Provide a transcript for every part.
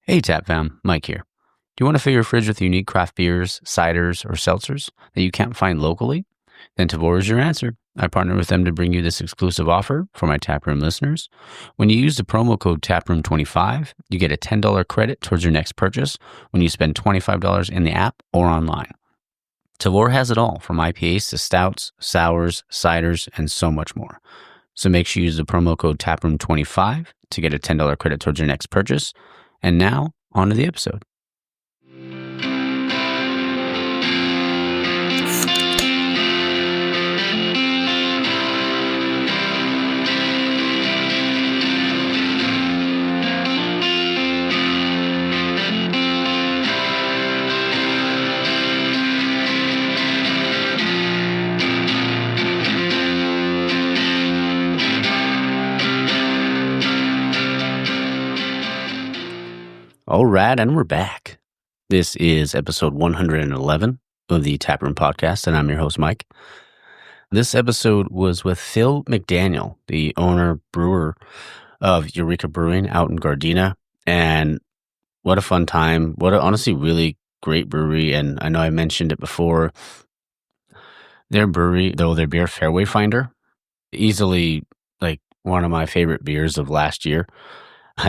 Hey Tap Fam, Mike here. Do you want to fill your fridge with unique craft beers, ciders, or seltzers that you can't find locally? Then Tavour is your answer. I partner with them to bring you this exclusive offer for my Taproom listeners. When you use the promo code TAPROOM25, you get a $10 credit towards your next purchase when you spend $25 in the app or online. Tavour has it all, from IPAs to stouts, sours, ciders, and so much more. So make sure you use the promo code TAPROOM25 to get a $10 credit towards your next purchase. And now, on to the episode. All right, and we're back. This is episode 111 of the Taproom Podcast, and I'm your host, Mike. This episode was with Phil McDaniel, the owner, brewer of Eureka Brewing out in Gardena, and what a fun time. What a honestly really great brewery, and I know I mentioned it before. Their brewery, though, their beer, Fairway Finder, easily like one of my favorite beers of last year.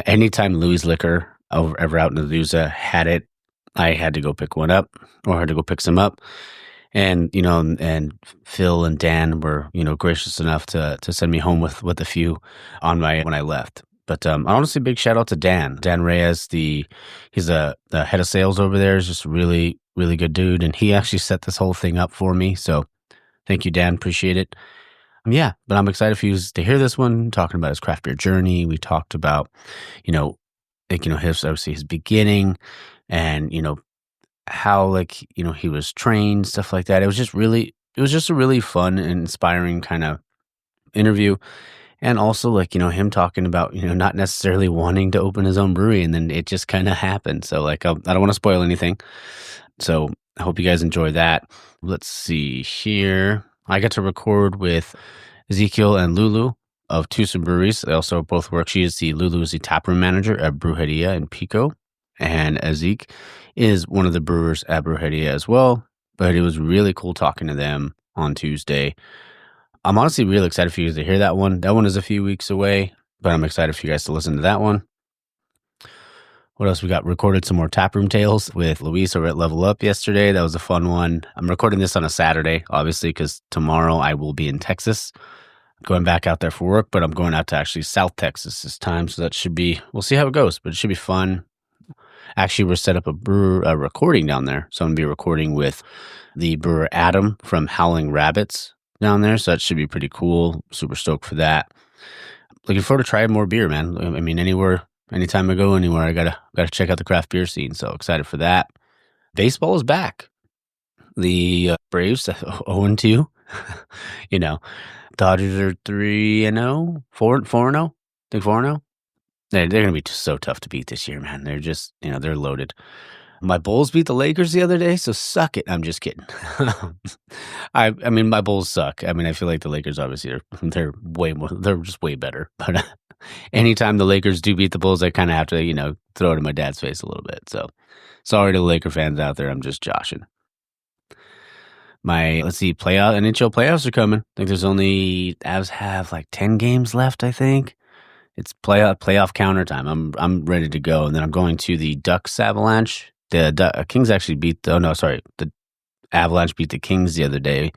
Anytime Louis Liquor ever out in Azusa had it, I had to go pick one up or had to go pick some up. And, and Phil and Dan were, gracious enough to send me home with a few when I left. But honestly, big shout out to Dan. Dan Reyes, he's the head of sales over there, is just a really, really good dude. And he actually set this whole thing up for me. So thank you, Dan. Appreciate it. Yeah, but I'm excited for you to hear this one, talking about his craft beer journey. We talked about, his beginning and, how he was trained, stuff like that. It was just a really fun and inspiring kind of interview. And also him talking about, not necessarily wanting to open his own brewery, and then it just kind of happened. So I don't want to spoil anything. So I hope you guys enjoy that. Let's see here. I got to record with Ezekiel and Lulu of Tucson Breweries. They also both work. Lulu is the taproom manager at Brujeria in Pico, and Ezek is one of the brewers at Brujeria as well. But it was really cool talking to them on Tuesday. I'm honestly really excited for you guys to hear that one. That one is a few weeks away, but I'm excited for you guys to listen to that one. What else we got? Recorded some more Taproom Tales with Luis over at Level Up yesterday. That was a fun one. I'm recording this on a Saturday, obviously, because tomorrow I will be in Texas. Going back out there for work, but I'm going out to actually South Texas this time. So that should be, we'll see how it goes, but it should be fun. Actually, we're set up a recording down there. So I'm going to be recording with the brewer Adam from Howling Rabbits down there. So that should be pretty cool. Super stoked for that. Looking forward to trying more beer, man. I mean, anytime I go anywhere, I gotta check out the craft beer scene. So excited for that. Baseball is back. The Braves 0-2. Dodgers are 3-0, 4-0. I think 4-0. They're gonna be so tough to beat this year, man. They're just they're loaded. My Bulls beat the Lakers the other day, so suck it. I'm just kidding. I mean, my Bulls suck. I mean, I feel like the Lakers obviously they're just way better. But anytime the Lakers do beat the Bulls, I kind of have to throw it in my dad's face a little bit. So sorry to the Laker fans out there. I'm just joshing. NHL playoffs are coming. I think there's only Avs have 10 games left. I think it's playoff counter time. I'm ready to go, and then I'm going to the Ducks Avalanche. The Kings actually the Avalanche beat the Kings the other day.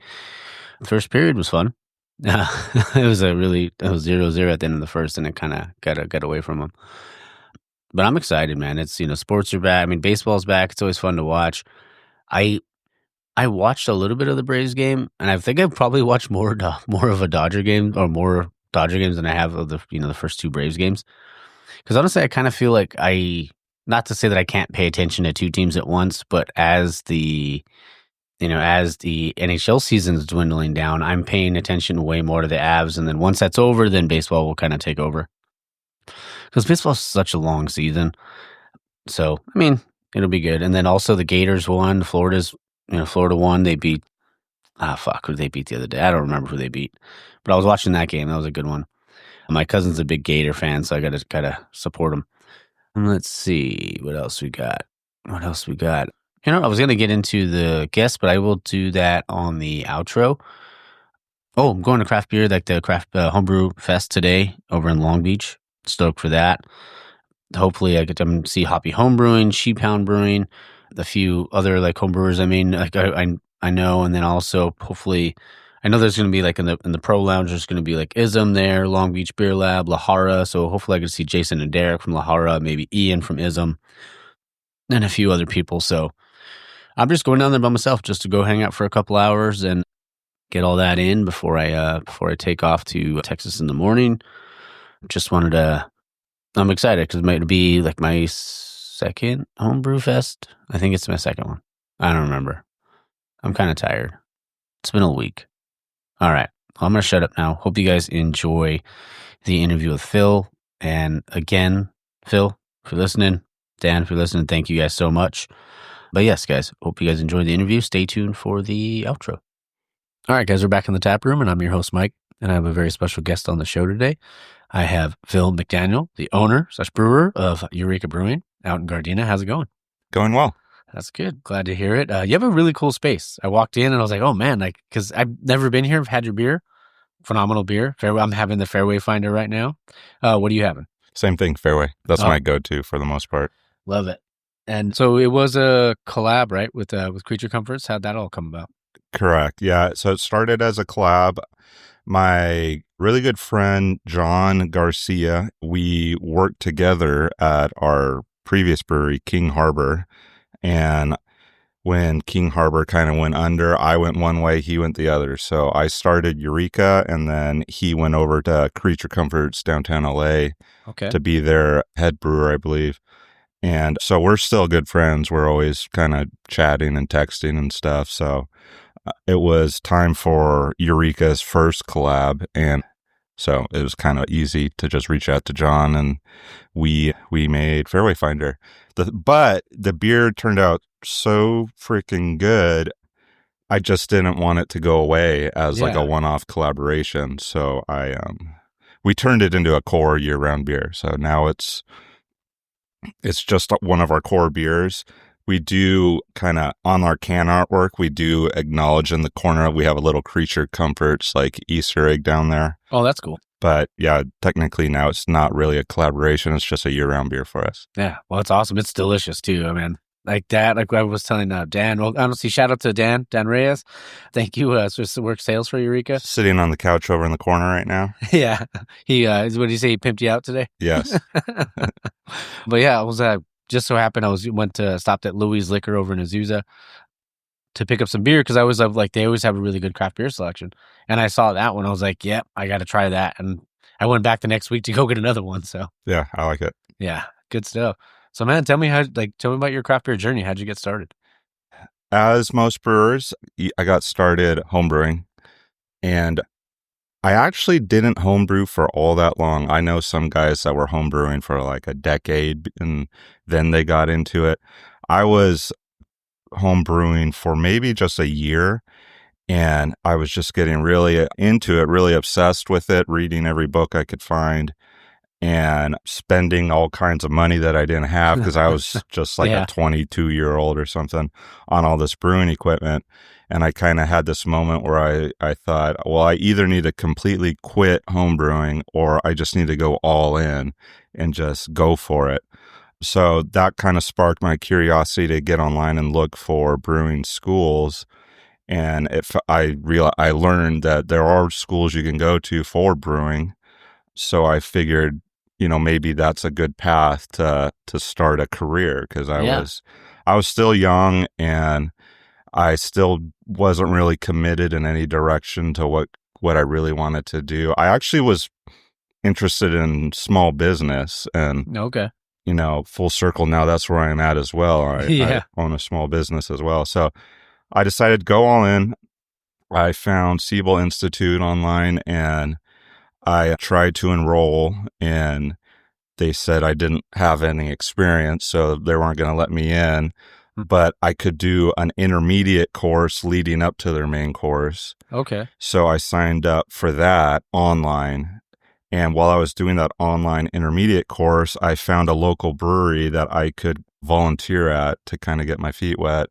The first period was fun. It was 0-0 at the end of the first, and it kind of got away from them. But I'm excited, man. It's sports are back. I mean, baseball's back. It's always fun to watch. I watched a little bit of the Braves game, and I think I've probably watched more of a Dodger game or more Dodger games than I have of the first two Braves games. Because honestly, I kind of feel like not to say that I can't pay attention to two teams at once, but as the NHL season is dwindling down, I'm paying attention way more to the Avs. And then once that's over, then baseball will kind of take over. Because baseball is such a long season. So, I mean, it'll be good. And then also the Gators won. Florida won. They beat, who did they beat the other day? I don't remember who they beat. But I was watching that game. That was a good one. My cousin's a big Gator fan, so I gotta support him. And let's see what else we got. I was going to get into the guests, but I will do that on the outro. Oh, I'm going to craft beer, like the craft homebrew fest today over in Long Beach. Stoked for that. Hopefully I get to see Hoppy Homebrewing, Sheep Hound Brewing, a few other like homebrewers. I mean, like I know, and then also hopefully I know there's going to be like in the pro lounge there's going to be like Ism there, Long Beach Beer Lab, Lahara. So hopefully I can see Jason and Derek from Lahara, maybe Ian from Ism, and a few other people. So I'm just going down there by myself just to go hang out for a couple hours and get all that in before I take off to Texas in the morning. Just wanted to. I'm excited because it might be like my second homebrew fest. I think it's my second one. I don't remember. I'm kind of tired. It's been a week. All right. Well, I'm going to shut up now. Hope you guys enjoy the interview with Phil. And again, Phil, if you're listening, Dan, if you're listening, thank you guys so much. But yes, guys, hope you guys enjoyed the interview. Stay tuned for the outro. All right, guys, we're back in the tap room, and I'm your host, Mike, and I have a very special guest on the show today. I have Phil McDaniel, the owner/brewer of Eureka Brewing out in Gardena. How's it going? Going well. That's good. Glad to hear it. You have a really cool space. I walked in and I was like, oh man, like, because I've never been here. I've had your beer. Phenomenal beer. I'm having the Fairway Finder right now. What are you having? Same thing, Fairway. That's my go-to for the most part. Love it. And so it was a collab, right, with Creature Comforts? How'd that all come about? Correct. Yeah. So it started as a collab. My really good friend, John Garcia, we worked together at our previous brewery, King Harbor. And when King Harbor kind of went under, I went one way, he went the other. So I started Eureka, and then he went over to Creature Comforts downtown LA to be their head brewer, I believe. And so we're still good friends. We're always kind of chatting and texting and stuff. So it was time for Eureka's first collab. And so it was kind of easy to just reach out to John, and we made Fairway Finder. But the beer turned out so freaking good. I just didn't want it to go away as like a one-off collaboration. So we turned it into a core year-round beer. So now it's just one of our core beers. We do kind of on our can artwork, we do acknowledge in the corner, we have a little Creature Comforts like Easter egg down there. Oh, that's cool. But yeah, technically now it's not really a collaboration. It's just a year-round beer for us. Yeah, well, it's awesome. It's delicious too. I mean, like that, like I was telling Dan, well, honestly, shout out to Dan Reyes. Thank you. So work sales for Eureka. Sitting on the couch over in the corner right now. Yeah. He, what did he say? He pimped you out today? Yes. But yeah, it was just so happened stopped at Louis Liquor over in Azusa to pick up some beer because I was like, they always have a really good craft beer selection. And I saw that one. I was like, yep, I got to try that. And I went back the next week to go get another one. So yeah, I like it. Yeah, good stuff. So man, tell me about your craft beer journey. How'd you get started? As most brewers, I got started homebrewing, and I actually didn't homebrew for all that long. I know some guys that were homebrewing for like a decade and then they got into it. I was homebrewing for maybe just a year, and I was just getting really into it, really obsessed with it, reading every book I could find and spending all kinds of money that I didn't have because I was just like a 22-year-old or something on all this brewing equipment. And I kind of had this moment where I thought, well, I either need to completely quit homebrewing or I just need to go all in and just go for it. So that kind of sparked my curiosity to get online and look for brewing schools. And I learned that there are schools you can go to for brewing. So I figured, maybe that's a good path to start a career because I was still young and I still wasn't really committed in any direction to what I really wanted to do. I actually was interested in small business and full circle now that's where I'm at as well. I own a small business as well. So I decided to go all in. I found Siebel Institute online and I tried to enroll, and they said I didn't have any experience, so they weren't going to let me in. But I could do an intermediate course leading up to their main course. Okay. So I signed up for that online, And while I was doing that online intermediate course, I found a local brewery that I could volunteer at to kind of get my feet wet.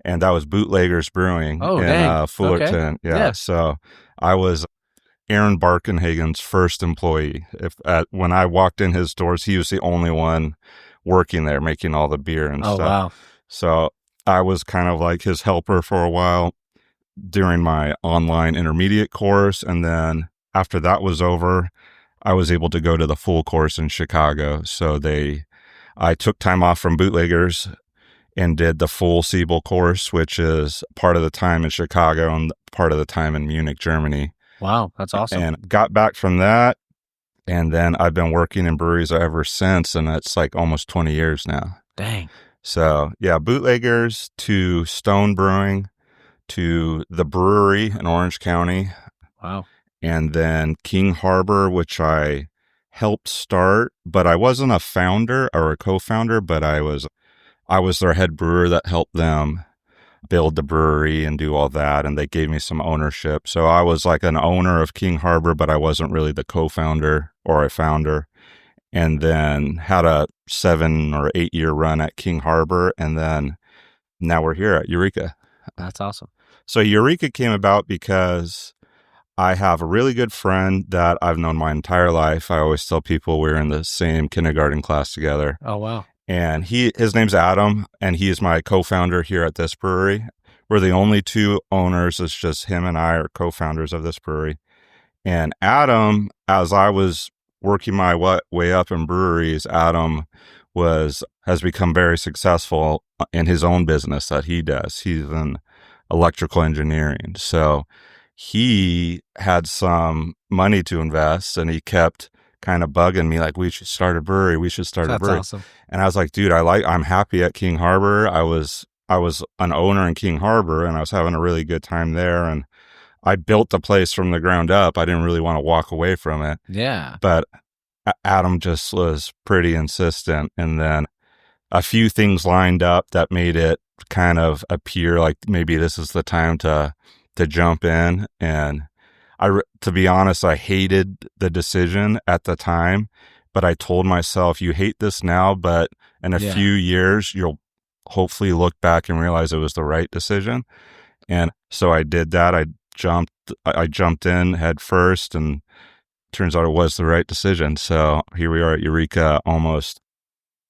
And that was Bootleggers Brewing Oh, in dang. Okay. Fullerton. Yeah. Yeah. So I was Aaron Barkenhagen's first employee. When I walked in his doors, he was the only one working there, making all the beer and Oh, stuff. wow. So I was kind of like his helper for a while during my online intermediate course. And then after that was over, I was able to go to the full course in Chicago. I took time off from Bootleggers and did the full Siebel course, which is part of the time in Chicago and part of the time in Munich, Germany. Wow. That's awesome. And got back from that. And then I've been working in breweries ever since. And it's like almost 20 years now. Dang. So yeah, Bootleggers to Stone Brewing to the brewery in Orange County. Wow. And then King Harbor, which I helped start, but I wasn't a founder or a co-founder, but I was their head brewer that helped them build the brewery and do all that. And they gave me some ownership. So I was like an owner of King Harbor, but I wasn't really the co-founder or a founder. And then had a 7 or 8 year run at King Harbor. And then now we're here at Eureka. That's awesome. So Eureka came about because I have a really good friend that I've known my entire life. I always tell people we're in the same kindergarten class together. Oh, wow. And his name's Adam, and he is my co-founder here at this brewery. We're the only 2 owners. It's just him and I are co-founders of this brewery. And Adam, as I was working my way up in breweries, Adam has become very successful in his own business that he does. He's in electrical engineering. So he had some money to invest, and he kept kind of bugging me like, we should start a brewery. We should start a brewery. That's awesome. And I was like, dude, I'm happy at King Harbor. I was an owner in King Harbor, and I was having a really good time there. And I built the place from the ground up. I didn't really want to walk away from it. Yeah. But Adam just was pretty insistent. And then a few things lined up that made it kind of appear like maybe this is the time to jump in. And to be honest, I hated the decision at the time, but I told myself, you hate this now, but in a few years, you'll hopefully look back and realize it was the right decision. And so I did that. I jumped in head first, and turns out it was the right decision. So here we are at Eureka, almost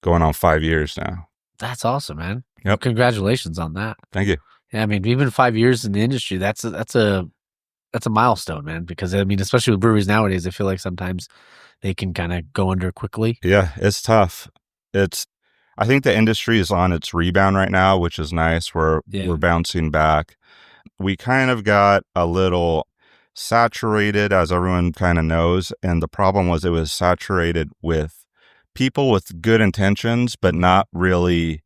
going on 5 years now. That's awesome, man. Yep. Congratulations on that. Thank you. Yeah, I mean, even 5 years in the industry, that's a milestone, man. Because I mean, especially with breweries nowadays, I feel like sometimes they can kind of go under quickly. Yeah, it's tough. I think the industry is on its rebound right now, which is nice. We're bouncing back. We kind of got a little saturated, as everyone kind of knows. And the problem was it was saturated with people with good intentions, but not really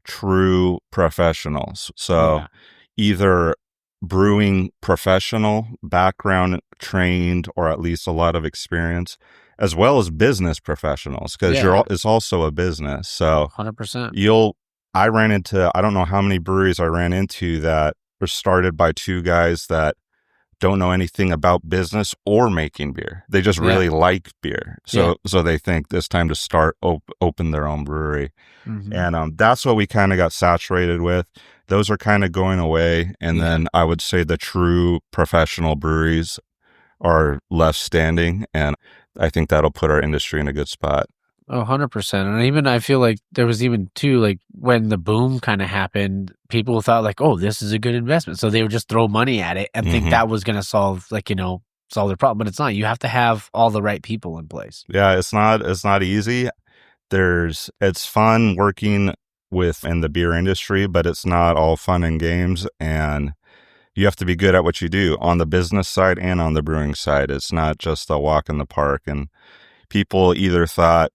true professionals. So either brewing professional, background trained, or at least a lot of experience, as well as business professionals, because it's also a business. So 100%. I ran into, I don't know how many breweries I ran into that were started by 2 guys that don't know anything about business or making beer. They just really like beer. So they think it's time to start open their own brewery. Mm-hmm. And that's what we kind of got saturated with. Those are kind of going away. And then I would say the true professional breweries are left standing. And I think that'll put our industry in a good spot. Oh, 100%. And even I feel like there was even too, like when the boom kind of happened, people thought like, oh, this is a good investment. So they would just throw money at it and think that was going to solve their problem. But it's not. You have to have all the right people in place. Yeah, it's not easy. It's fun working in the beer industry, but it's not all fun and games. And you have to be good at what you do on the business side and on the brewing side. It's not just a walk in the park. And people either thought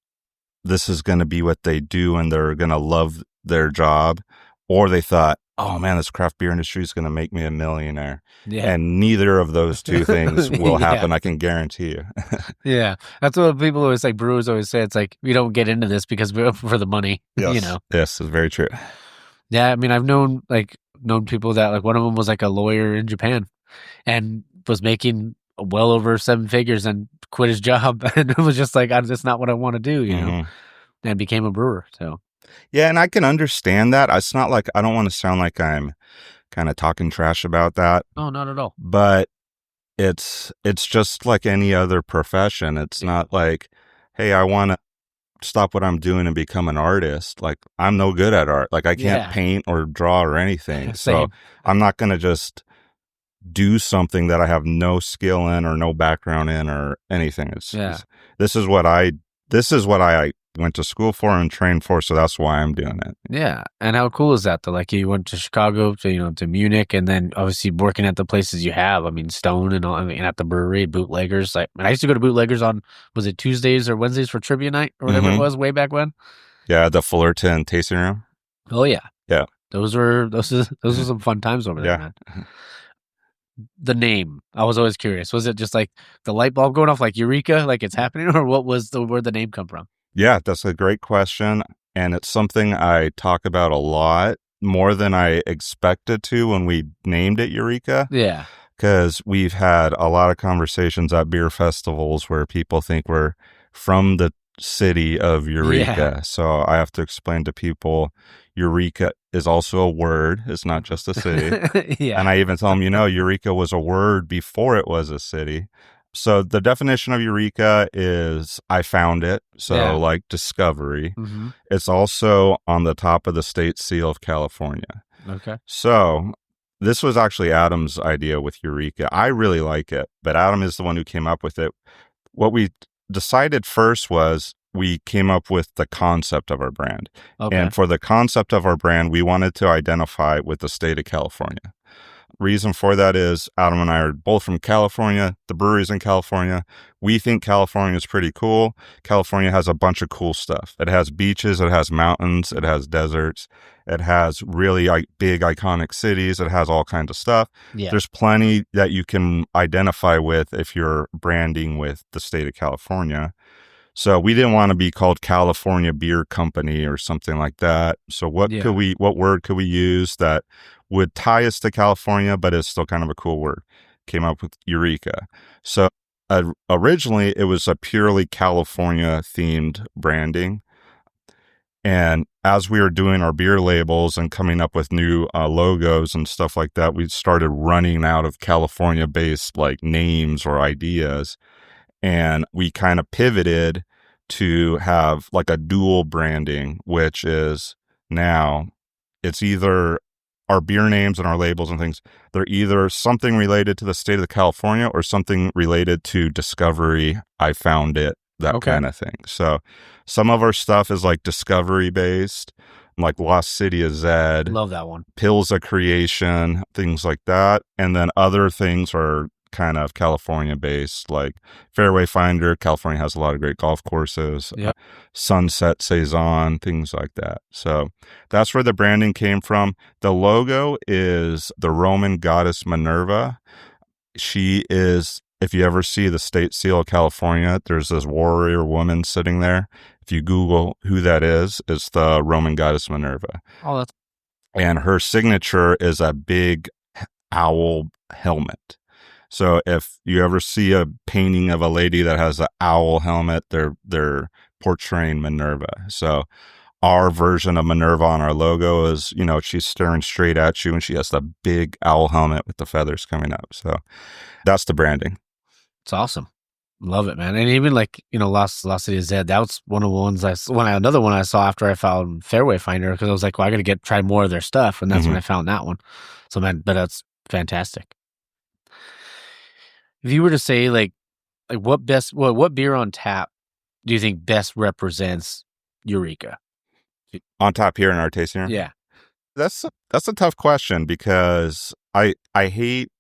this is going to be what they do and they're going to love their job, or they thought, oh man, this craft beer industry is going to make me a millionaire. Yeah. And neither of those two things will happen. I can guarantee you. Yeah. That's what people always like, brewers always say. It's like, we don't get into this because we're for the money, Yes. Yes, it's very true. Yeah. I mean, I've known people that like one of them was like a lawyer in Japan and was making well over 7 figures and quit his job. And it was just like, that's not what I want to do, you know, and became a brewer. So, yeah. And I can understand that. It's not like I don't want to sound like I'm kind of talking trash about that. oh, not at all. But it's just like any other profession. It's not like, hey, I want to stop what I'm doing and become an artist. Like, I'm no good at art. Like, I can't paint or draw or anything. So I'm not going to just do something that I have no skill in or no background in or anything. This is what I went to school for and trained for, so that's why I'm doing it. Yeah. And how cool is that though? Like, you went to Chicago to Munich, and then obviously working at the places you have. I mean, Stone and all, I mean, at the brewery, Bootleggers. Like, I used to go to Bootleggers on, was it Tuesdays or Wednesdays for trivia night or whatever it was way back when? Yeah, the Fullerton tasting room. Oh yeah. Yeah. Those were some fun times over there, man. The name, I was always curious. Was it just like the light bulb going off like Eureka, like it's happening, or where'd the name come from? Yeah, that's a great question. And it's something I talk about a lot, more than I expected to when we named it Eureka. Yeah. Because we've had a lot of conversations at beer festivals where people think we're from the city of Eureka. Yeah. So I have to explain to people, Eureka is also a word. It's not just a city. Yeah. And I even tell them, Eureka was a word before it was a city. So the definition of Eureka is I found it. So like discovery. Mm-hmm. It's also on the top of the state seal of California. Okay. So this was actually Adam's idea with Eureka. I really like it, but Adam is the one who came up with it. What we decided first was we came up with the concept of our brand. Okay. And for the concept of our brand, we wanted to identify with the state of California. Reason for that is Adam and I are both from California. The brewery's in California. We think California is pretty cool. California has a bunch of cool stuff. It has beaches, it has mountains, it has deserts, it has really big iconic cities, it has all kinds of stuff. Yeah. There's plenty that you can identify with if you're branding with the state of California. So we didn't want to be called California Beer Company or something like that. So what word could we use that would tie us to California, but is still kind of a cool word? Came up with Eureka. So originally it was a purely California themed branding. And as we were doing our beer labels and coming up with new logos and stuff like that, we started running out of California based like names or ideas. And we kind of pivoted to have like a dual branding, which is now it's either our beer names and our labels and things. They're either something related to the state of California or something related to discovery. I found it, that kind of thing. So some of our stuff is like discovery based, like Lost City of Zed. Love that one. Pills of Creation, things like that. And then other things are kind of California based, like Fairway Finder. California has a lot of great golf courses. Yep. Sunset Saison, things like that. So that's where the branding came from. The logo is the Roman goddess Minerva. She is, if you ever see the state seal of California, there's this warrior woman sitting there. If you Google who that is, it's the Roman goddess Minerva. Oh, that's... And her signature is a big owl helmet. So if you ever see a painting of a lady that has an owl helmet, they're portraying Minerva. So our version of Minerva on our logo is, she's staring straight at you and she has the big owl helmet with the feathers coming up. So that's the branding. It's awesome. Love it, man. And even like, Lost City of Zed, that was one of the ones another one I saw after I found Fairway Finder, because I was like, well, I got to try more of their stuff. And that's when I found that one. So, man, but that's fantastic. If you were to say like what beer on tap do you think best represents Eureka? On tap here in our tasting room? Yeah. That's a tough question, because I hate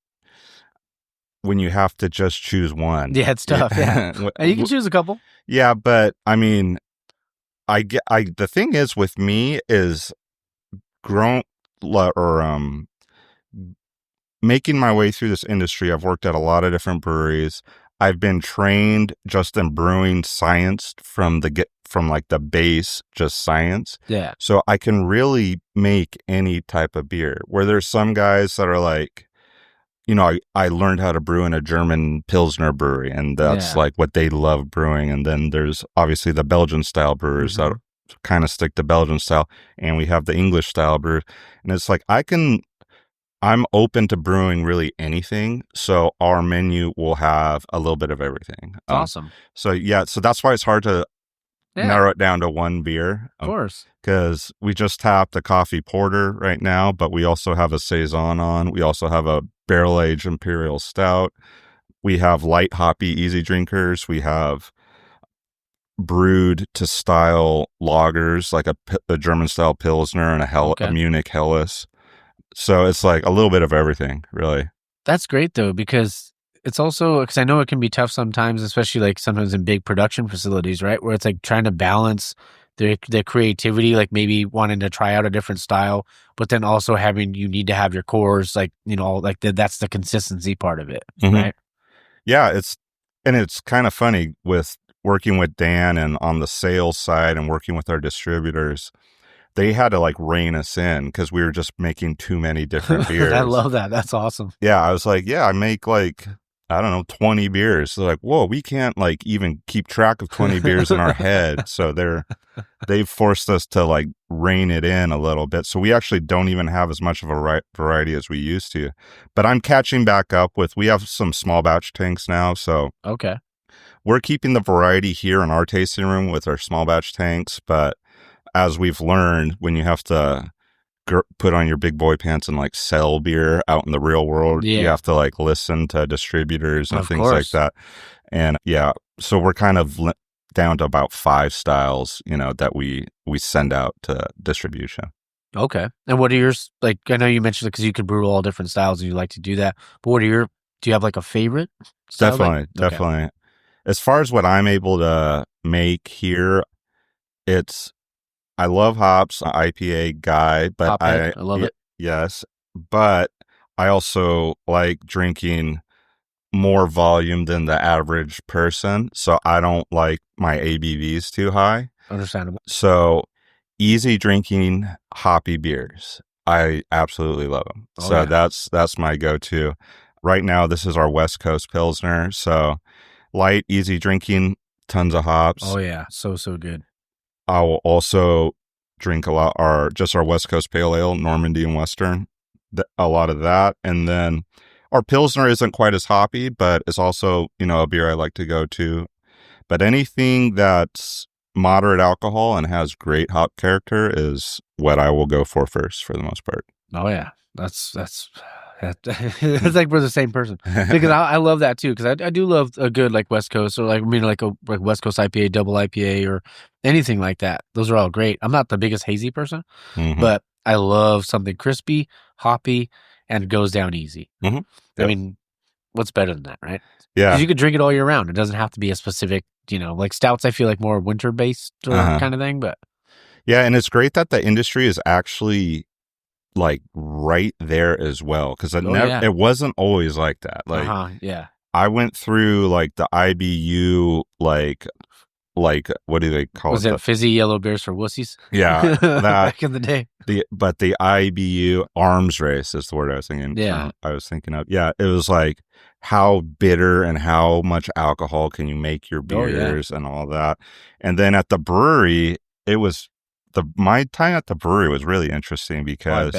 when you have to just choose one. Yeah, it's tough. Yeah. You can choose a couple. Yeah, but I mean, the thing is with me is making my way through this industry. I've worked at a lot of different breweries. I've been trained just in brewing science from the base, just science. Yeah. So I can really make any type of beer, where there's some guys that are like, I learned how to brew in a German Pilsner brewery, and that's Yeah. like what they love brewing. And then there's obviously the Belgian style brewers that kind of stick to Belgian style, and we have the English style brewers. And it's like I'm open to brewing really anything, so our menu will have a little bit of everything. It's awesome. So that's why it's hard to narrow it down to one beer. Of course. Because we just tapped a coffee porter right now, but we also have a saison on. We also have a barrel aged imperial stout. We have light hoppy easy drinkers. We have brewed to style lagers, like a German style Pilsner and a Munich Helles. So it's like a little bit of everything, really. That's great though, because it's also, because I know it can be tough sometimes, especially like sometimes in big production facilities, right? Where it's like trying to balance their creativity, like maybe wanting to try out a different style, but then also you need to have your cores, like, like that's the consistency part of it, right? Yeah, it's kind of funny with working with Dan and on the sales side and working with our distributors. They had to like rein us in because we were just making too many different beers. I love that. That's awesome. Yeah, I was like, I make like, I don't know, 20 beers. They're like, whoa, we can't like even keep track of 20 beers in our head. So they've forced us to like rein it in a little bit. So we actually don't even have as much of a variety as we used to. But I'm catching back up we have some small batch tanks now. So we're keeping the variety here in our tasting room with our small batch tanks. But as we've learned, when you have to put on your big boy pants and like sell beer out in the real world, you have to like listen to distributors and things like that. And so we're kind of down to about 5 styles, that we send out to distribution. Okay. And what are yours? Like, I know you mentioned it because you could brew all different styles and you like to do that, but do you have like a favorite style? Definitely. As far as what I'm able to make here, I love hops, IPA guy, but I love it. Yes, but I also like drinking more volume than the average person, so I don't like my ABVs too high. Understandable. So easy drinking hoppy beers, I absolutely love them. That's my go-to. Right now, this is our West Coast Pilsner, so light, easy drinking, tons of hops. Oh yeah, so good. I will also drink a lot our West Coast Pale Ale, Normandy and Western, a lot of that. And then our Pilsner isn't quite as hoppy, but it's also, a beer I like to go to. But anything that's moderate alcohol and has great hop character is what I will go for first for the most part. Oh yeah, that's it's like we're the same person, because I love that too, because I do love a good like West Coast, or like like West Coast IPA, double IPA, or anything like that. Those are all great. I'm not the biggest hazy person, but I love something crispy, hoppy, and goes down easy. I mean, what's better than that, right? Yeah, because you could drink it all year round. It doesn't have to be a specific, like stouts. I feel like more winter based kind of thing, but and it's great that the industry is actually like right there as well, because it wasn't always like that. Like I went through like the IBU like what do they call it? Was it fizzy yellow beers for wussies? Yeah, that back in the day. But the IBU arms race is the word I was thinking. I was thinking of. Yeah, it was like how bitter and how much alcohol can you make your beers and all that. And then at the brewery, it was my time at the brewery was really interesting because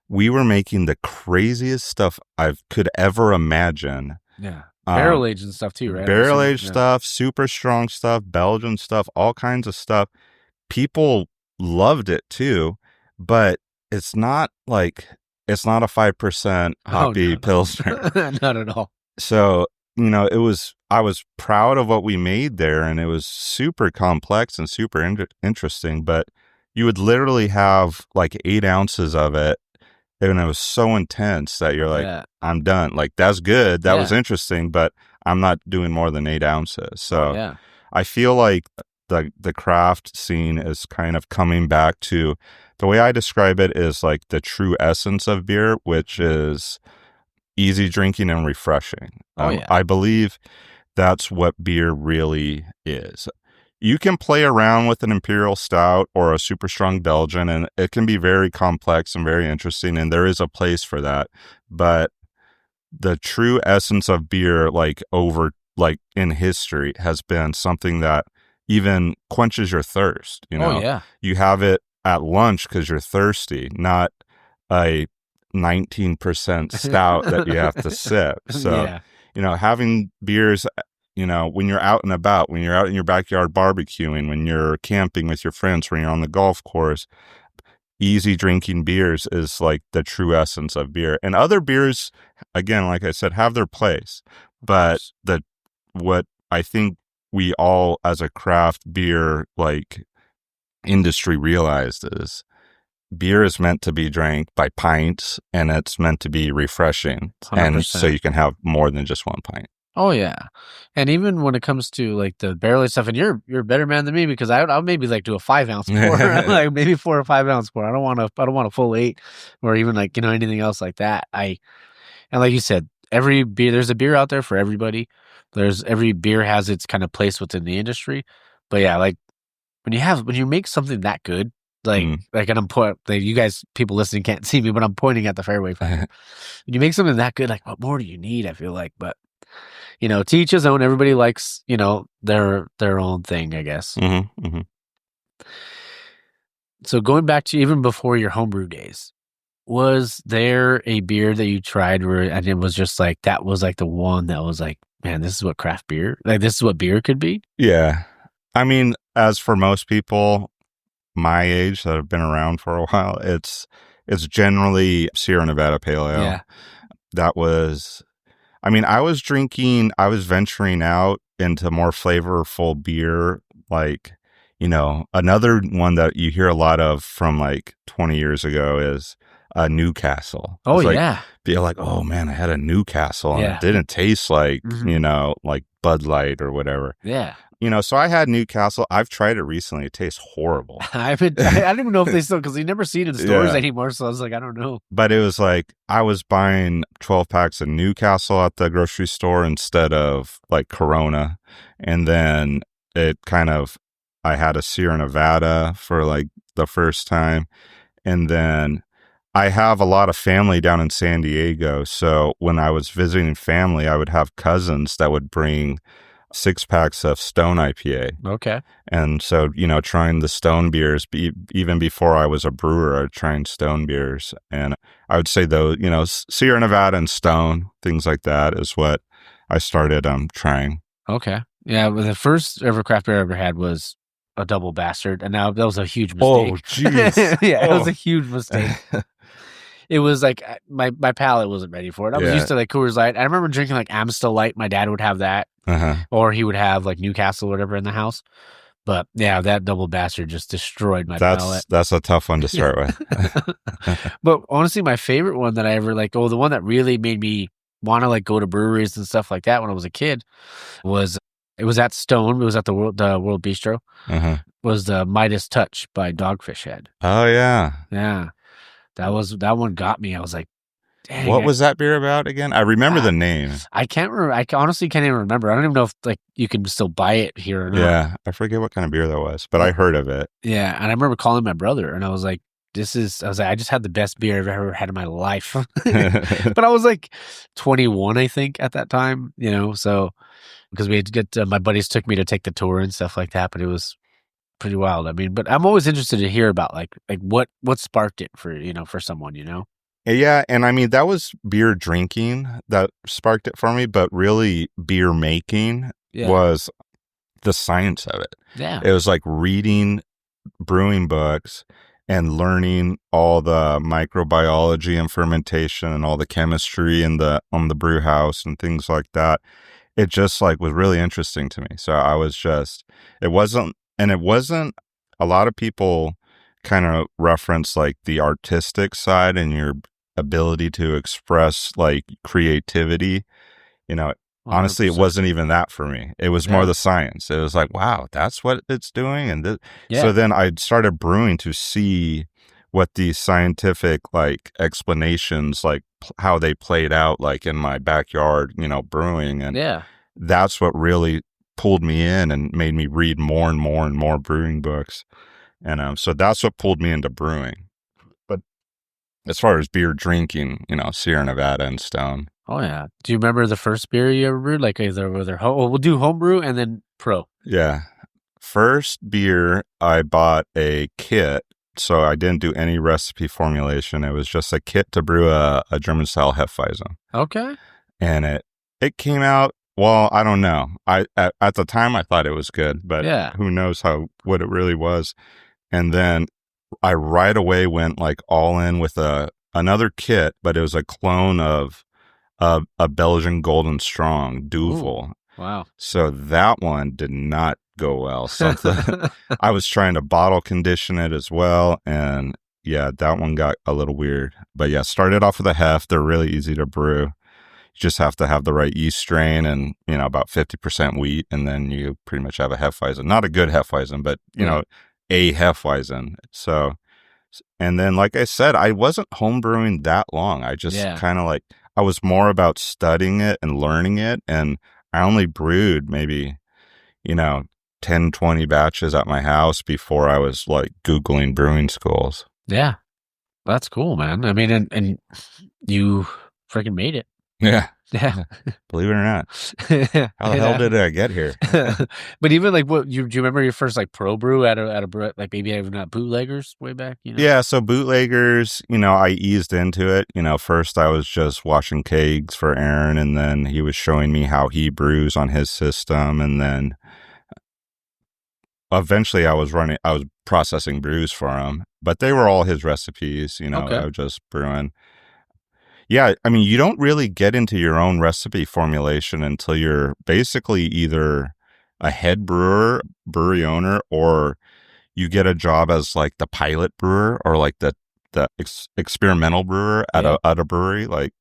we were making the craziest stuff I could ever imagine. Yeah. Barrel aged and stuff too, right? Barrel aged stuff, super strong stuff, Belgian stuff, all kinds of stuff. People loved it too, but it's not a 5% hoppy Pilsner. Not at all. So, I was proud of what we made there, and it was super complex and super interesting, but you would literally have like 8 ounces of it, and it was so intense that you're like, I'm done. Like, that's good. That was interesting, but I'm not doing more than 8 ounces. So I feel like the craft scene is kind of coming back to, the way I describe it is like the true essence of beer, which is easy drinking and refreshing. I believe that's what beer really is. You can play around with an imperial stout or a super strong Belgian, and it can be very complex and very interesting, and there is a place for that. But the true essence of beer, like over, like in history, has been something that even quenches your thirst. Oh yeah. You have it at lunch because you're thirsty, not a 19% stout that you have to sip. So, Yeah. having beers, when you're out and about, when you're out in your backyard barbecuing, when you're camping with your friends, when you're on the golf course, easy drinking beers is like the true essence of beer. And other beers, again, like I said, have their place. Of But course. what I think we all as a craft beer like industry realized is beer is meant to be drank by pints, and it's meant to be refreshing. And so 100%. you can have more than just one pint. Oh yeah. And even when it comes to like the barrel stuff, and you're a better man than me, because I'll maybe like do a 5-ounce pour, like maybe 4 or 5-ounce pour. I don't want a full 8, or even like, anything else like that. And like you said, every beer, there's a beer out there for everybody. Every beer has its kind of place within the industry. But yeah, like when you make something that good, and you guys, people listening can't see me, but I'm pointing at the Fairway Finder. When you make something that good, like what more do you need? I feel like, but to each his own. Everybody likes, their own thing, I guess. Mm-hmm, mm-hmm. So going back to even before your homebrew days, was there a beer that you tried and it was just like, that was like the one that was like, man, this is what craft beer, like this is what beer could be? Yeah. I mean, as for most people my age that have been around for a while, it's generally Sierra Nevada Pale Ale. Yeah. That was, I mean, I was venturing out into more flavorful beer, like, another one that you hear a lot of from like 20 years ago is Newcastle. Oh, it's like, yeah. Be like, oh man, I had a Newcastle and Yeah. it didn't taste like, Mhm. like Bud Light or whatever. Yeah. So I had Newcastle. I've tried it recently. It tastes horrible. I don't even know if they still, because you never see it in stores Yeah. anymore. So I was like, I don't know. But it was like I was buying 12 packs of Newcastle at the grocery store instead of like Corona. And then I had a Sierra Nevada for like the first time. And then I have a lot of family down in San Diego. So when I was visiting family, I would have cousins that would bring 6 packs of Stone IPA. Okay. And so, trying the Stone beers, even before I was a brewer, I was trying Stone beers. And I would say those, Sierra Nevada and Stone, things like that is what I started trying. Okay. Yeah. Well, the first ever craft beer I ever had was a Double Bastard. And now that was a huge mistake. Oh, jeez. Yeah. It was a huge mistake. It was like my palate wasn't ready for it. I was used to like Coors Light. I remember drinking like Amstel Light. My dad would have that, or he would have like Newcastle or whatever in the house. But yeah, that Double Bastard just destroyed my palate. That's a tough one to start with. But honestly, my favorite one that I ever the one that really made me want to like go to breweries and stuff like that when I was a kid was at Stone. It was at the World Bistro. Was the Midas Touch by Dogfish Head. Oh yeah, yeah. That one got me. I was like, dang. What was that beer about again? I remember the name. I can't remember. I honestly can't even remember. I don't even know if like you can still buy it here or not. Yeah, I forget what kind of beer that was, but I heard of it. Yeah, and I remember calling my brother, and I was like, I just had the best beer I've ever had in my life. But I was like 21, I think, at that time. So because we had to get my buddies took me to take the tour and stuff like that, but it was pretty wild. I mean, but I'm always interested to hear about like what sparked it for for someone. Yeah, and I mean that was beer drinking that sparked it for me, but really beer making was the science of it. Yeah, it was like reading brewing books and learning all the microbiology and fermentation and all the chemistry on the brew house and things like that. It just like was really interesting to me. So I was just, it wasn't a lot of people kind of reference like the artistic side and your ability to express like creativity. Honestly, 100%. it wasn't even that for me. It was more the science. It was like, wow, that's what it's doing. And so then I started brewing to see what these scientific like explanations, like how they played out, like in my backyard, brewing. And that's what really pulled me in and made me read more and more and more brewing books. And so that's what pulled me into brewing. But as far as beer drinking, Sierra Nevada and Stone. Oh yeah. Do you remember the first beer you ever brewed? Like either we'll do homebrew and then pro. Yeah. First beer, I bought a kit. So I didn't do any recipe formulation. It was just a kit to brew a German style Hefeweizen. Okay. And it came out, well, I don't know. At the time I thought it was good, but Yeah. who knows what it really was. And then I right away went like all in with another kit, but it was a clone of a Belgian Golden Strong Duvel. Ooh, wow. So that one did not go well. Something I was trying to bottle condition it as well, and yeah, that one got a little weird. But yeah, started off with a hef. They're really easy to brew. You just have to have the right yeast strain and, about 50% wheat, and then you pretty much have a Hefeweizen. Not a good Hefeweizen, but a Hefeweizen. So, and then like I said, I wasn't homebrewing that long. I just kind of I was more about studying it and learning it, and I only brewed maybe 10, 20 batches at my house before I was like Googling brewing schools. Yeah. That's cool, man. I mean, and you freaking made it. Yeah. Yeah. Believe it or not. How the hell did I get here? But even like do you remember your first like pro brew at a like maybe even not bootleggers way back? Yeah. So bootleggers, I eased into it. First I was just washing kegs for Aaron, and then he was showing me how he brews on his system. And then eventually I was processing brews for him, but they were all his recipes, Okay. I was just brewing. Yeah, I mean, you don't really get into your own recipe formulation until you're basically either a head brewer, brewery owner, or you get a job as like the pilot brewer or like the experimental brewer at a brewery. Like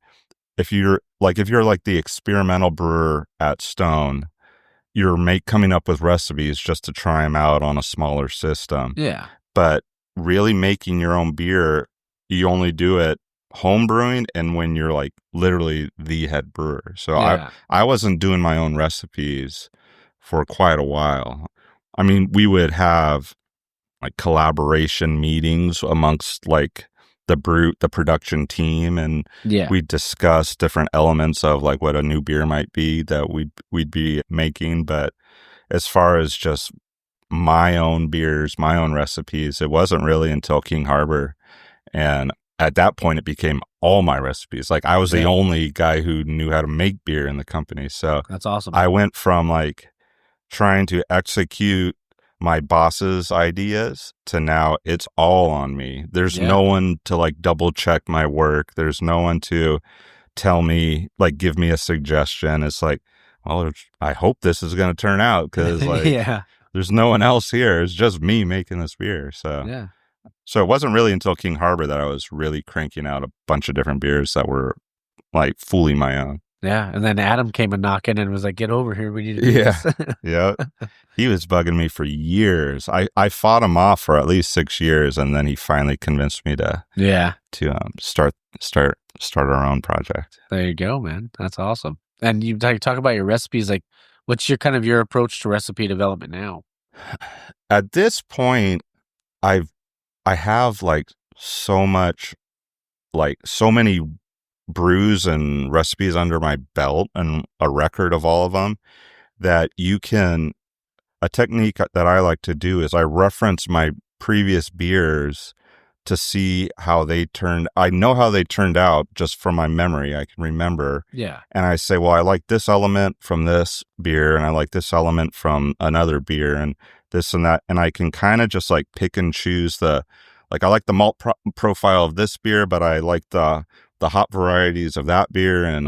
if you're like the experimental brewer at Stone, you're coming up with recipes just to try them out on a smaller system. Yeah. But really making your own beer, you only do it home brewing and when you're like literally the head brewer. So I wasn't doing my own recipes for quite a while. I mean, we would have like collaboration meetings amongst like the production team, and we'd discuss different elements of like what a new beer might be that we'd be making. But as far as just my own beers, my own recipes, it wasn't really until King Harbor, and at that point it became all my recipes. Like I was the only guy who knew how to make beer in the company. So that's awesome. I went from like trying to execute my boss's ideas to now it's all on me. There's no one to like double check my work. There's no one to tell me, like give me a suggestion. It's like, well, I hope this is going to turn out because like there's no one else here. It's just me making this beer. So So it wasn't really until King Harbor that I was really cranking out a bunch of different beers that were like fully my own. Yeah. And then Adam came and knocking and was like, get over here. We need to do this. Yeah. He was bugging me for years. I fought him off for at least 6 years, and then he finally convinced me to start our own project. There you go, man. That's awesome. And you talk about your recipes. Like, what's your approach to recipe development now? At this point, I have like so many brews and recipes under my belt and a record of all of them that a technique that I like to do is I reference my previous beers to see how they turned. I know how they turned out just from my memory. I can remember. Yeah. And I say, well, I like this element from this beer and I like this element from another beer and this and that. And I can kind of just like pick and choose I like the malt profile of this beer, but I like the hop varieties of that beer and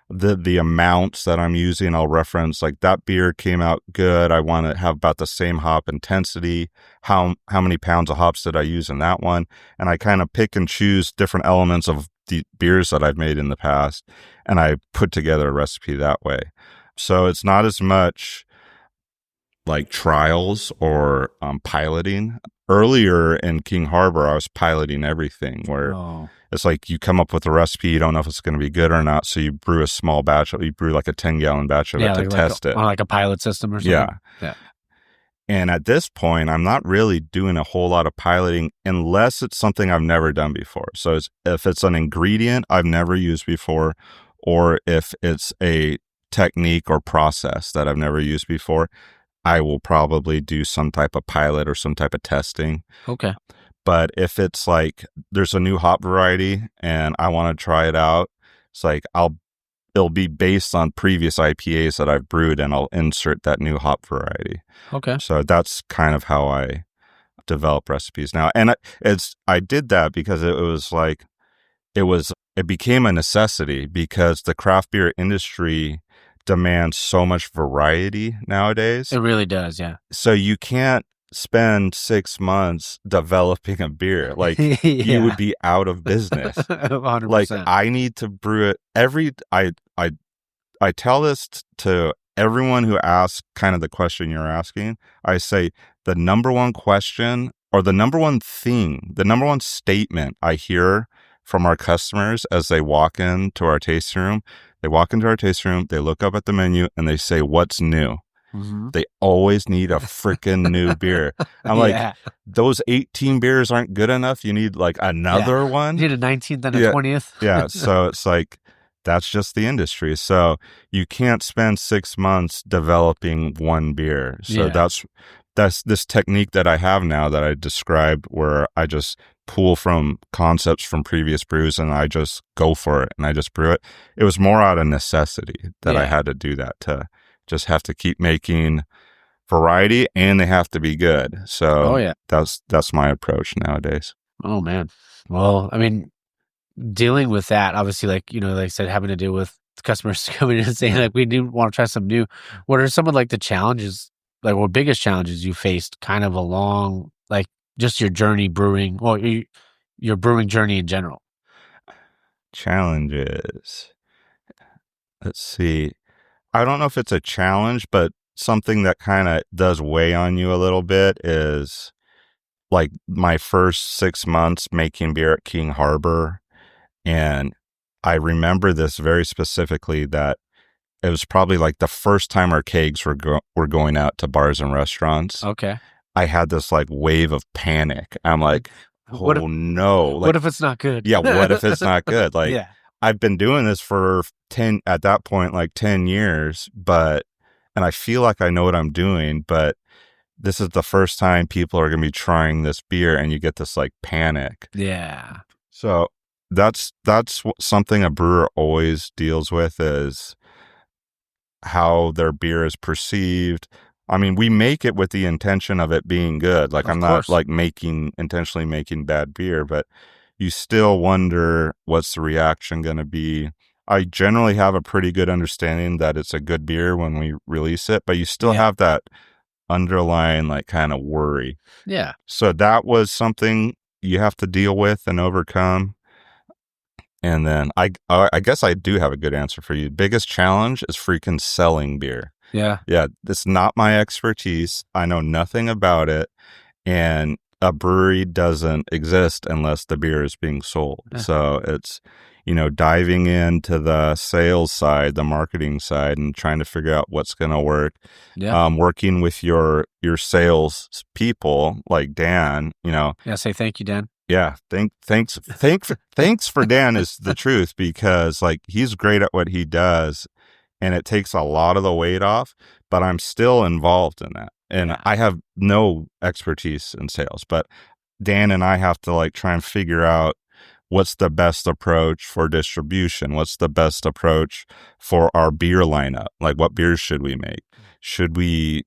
the amounts that I'm using. I'll reference like that beer came out good. I want to have about the same hop intensity. How many pounds of hops did I use in that one? And I kind of pick and choose different elements of the beers that I've made in the past, and I put together a recipe that way. So it's not as much like trials or piloting. Earlier in King Harbor, I was piloting everything where it's like you come up with a recipe, you don't know if it's going to be good or not, so you brew a small batch. You brew like a 10-gallon batch of it to test it. On like a pilot system or something? Yeah. And at this point, I'm not really doing a whole lot of piloting unless it's something I've never done before. So if it's an ingredient I've never used before, or if it's a technique or process that I've never used before, I will probably do some type of pilot or some type of testing. Okay. But if it's like there's a new hop variety and I want to try it out, it's like it'll be based on previous IPAs that I've brewed, and I'll insert that new hop variety. Okay. So that's kind of how I develop recipes now. And I did that because it became a necessity because the craft beer industry demands so much variety nowadays. It really does, yeah. So you can't spend 6 months developing a beer. Like Yeah. you would be out of business. 100%. Like I need to brew it I tell this to everyone who asks kind of the question you're asking. I say the number one question or the number one thing, the number one statement I hear from our customers as they walk into our tasting room, they look up at the menu and they say, "What's new?" Mm-hmm. They always need a freaking new beer. I'm like, those 18 beers aren't good enough. You need like another one. You need a 19th and a 20th. Yeah. So it's like, that's just the industry. So you can't spend 6 months developing one beer. So that's this technique that I have now that I described, where I just pull from concepts from previous brews and I just go for it and I just brew it. It was more out of necessity that I had to do that, to just have to keep making variety, and they have to be good. So that's my approach nowadays. Oh man. Well, I mean, dealing with that, obviously, like, like I said, having to deal with customers coming in and saying like, we do want to try something new. What are some of like the challenges, like what biggest challenges you faced kind of along like just your journey brewing, or your brewing journey in general? Challenges. Let's see. I don't know if it's a challenge, but something that kind of does weigh on you a little bit is like my first 6 months making beer at King Harbor. And I remember this very specifically, that it was probably like the first time our kegs were going out to bars and restaurants. Okay. I had this like wave of panic. I'm like, no. Like, what if it's not good? Yeah. What if it's not good? Like, I've been doing this for 10 years, and I feel like I know what I'm doing, but this is the first time people are going to be trying this beer, and you get this like panic. Yeah. So that's something a brewer always deals with, is how their beer is perceived. I mean, we make it with the intention of it being good. Like, I'm not like intentionally making bad beer, but you still wonder what's the reaction going to be. I generally have a pretty good understanding that it's a good beer when we release it, but you still have that underlying like kind of worry. Yeah. So that was something you have to deal with and overcome. And then I guess I do have a good answer for you. Biggest challenge is freaking selling beer. Yeah. Yeah. It's not my expertise. I know nothing about it. And a brewery doesn't exist unless the beer is being sold. Yeah. So it's, diving into the sales side, the marketing side, and trying to figure out what's going to work. Yeah. Working with your sales people like Dan, Yeah. Say thank you, Dan. Yeah. Thanks for Dan is the truth, because like he's great at what he does and it takes a lot of the weight off, but I'm still involved in that. And I have no expertise in sales, but Dan and I have to like try and figure out what's the best approach for distribution. What's the best approach for our beer lineup? Like, what beers should we make? Should we,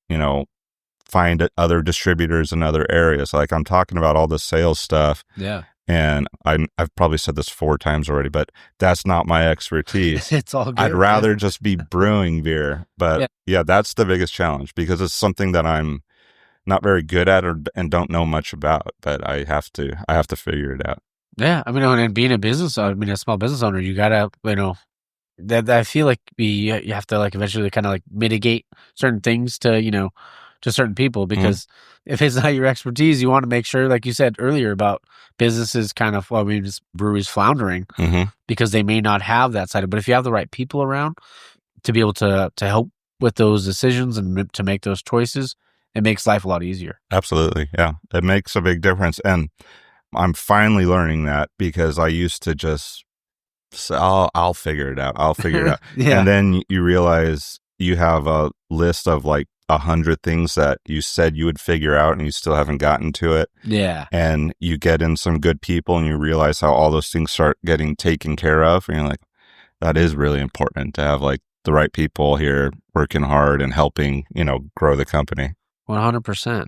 find other distributors in other areas? Like, I'm talking about all the sales stuff. Yeah. And I've probably said this 4 times already, but that's not my expertise. It's all good. I'd rather just be brewing beer. But yeah, that's the biggest challenge, because it's something that I'm not very good at and don't know much about, but I have to figure it out. Yeah. I mean, and being a small business owner, you gotta, that I feel like you have to like eventually kind of like mitigate certain things to, to certain people, because if it's not your expertise, you want to make sure, like you said earlier about businesses kind of, just breweries floundering because they may not have that side. But if you have the right people around to be able to help with those decisions and to make those choices, it makes life a lot easier. Absolutely. Yeah. It makes a big difference. And I'm finally learning that, because I used to just So I'll figure it out. I'll figure it out. And Yeah. then you realize you have a list of like 100 things that you said you would figure out and you still haven't gotten to it. Yeah. And you get in some good people and you realize how all those things start getting taken care of. And you're like, that is really important to have like the right people here working hard and helping, grow the company. 100%.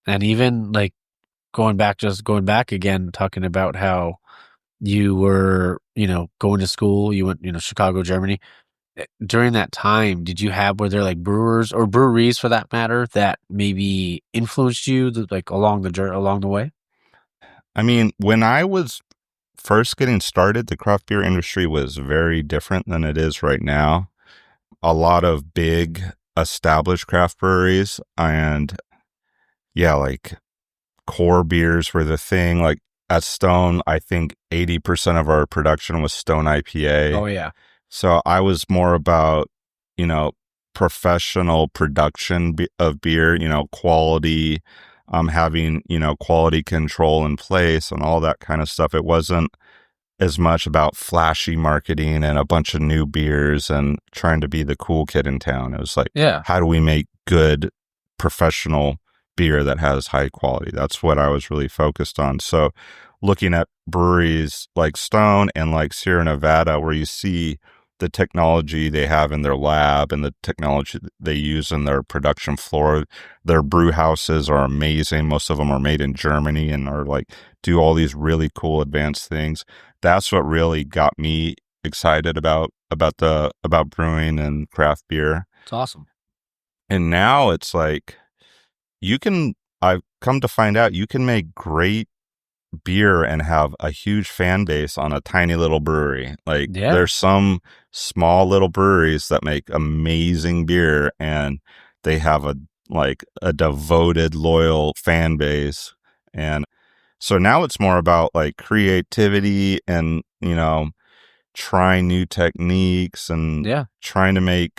And even like going back again, talking about how you were, going to school, you went, Chicago, Germany. During that time, were there like brewers or breweries for that matter that maybe influenced you like along the way? I mean, when I was first getting started, the craft beer industry was very different than it is right now. A lot of big established craft breweries and yeah, like core beers were the thing. Like at Stone, I think 80% of our production was Stone IPA. Oh yeah. So I was more about, you know, professional production of beer, quality, having, quality control in place and all that kind of stuff. It wasn't as much about flashy marketing and a bunch of new beers and trying to be the cool kid in town. It was like, Yeah. how do we make good professional beer that has high quality? That's what I was really focused on. So looking at breweries like Stone and like Sierra Nevada, where you see the technology they have in their lab and the technology they use in their production floor. Their brew houses are amazing. Most of them are made in Germany and are like do all these really cool advanced things. That's what really got me excited about brewing and craft beer. It's awesome. And now it's like I've come to find out you can make great beer and have a huge fan base on a tiny little brewery. Like there's some small little breweries that make amazing beer and they have a devoted, loyal fan base. And so now it's more about like creativity and, trying new techniques and trying to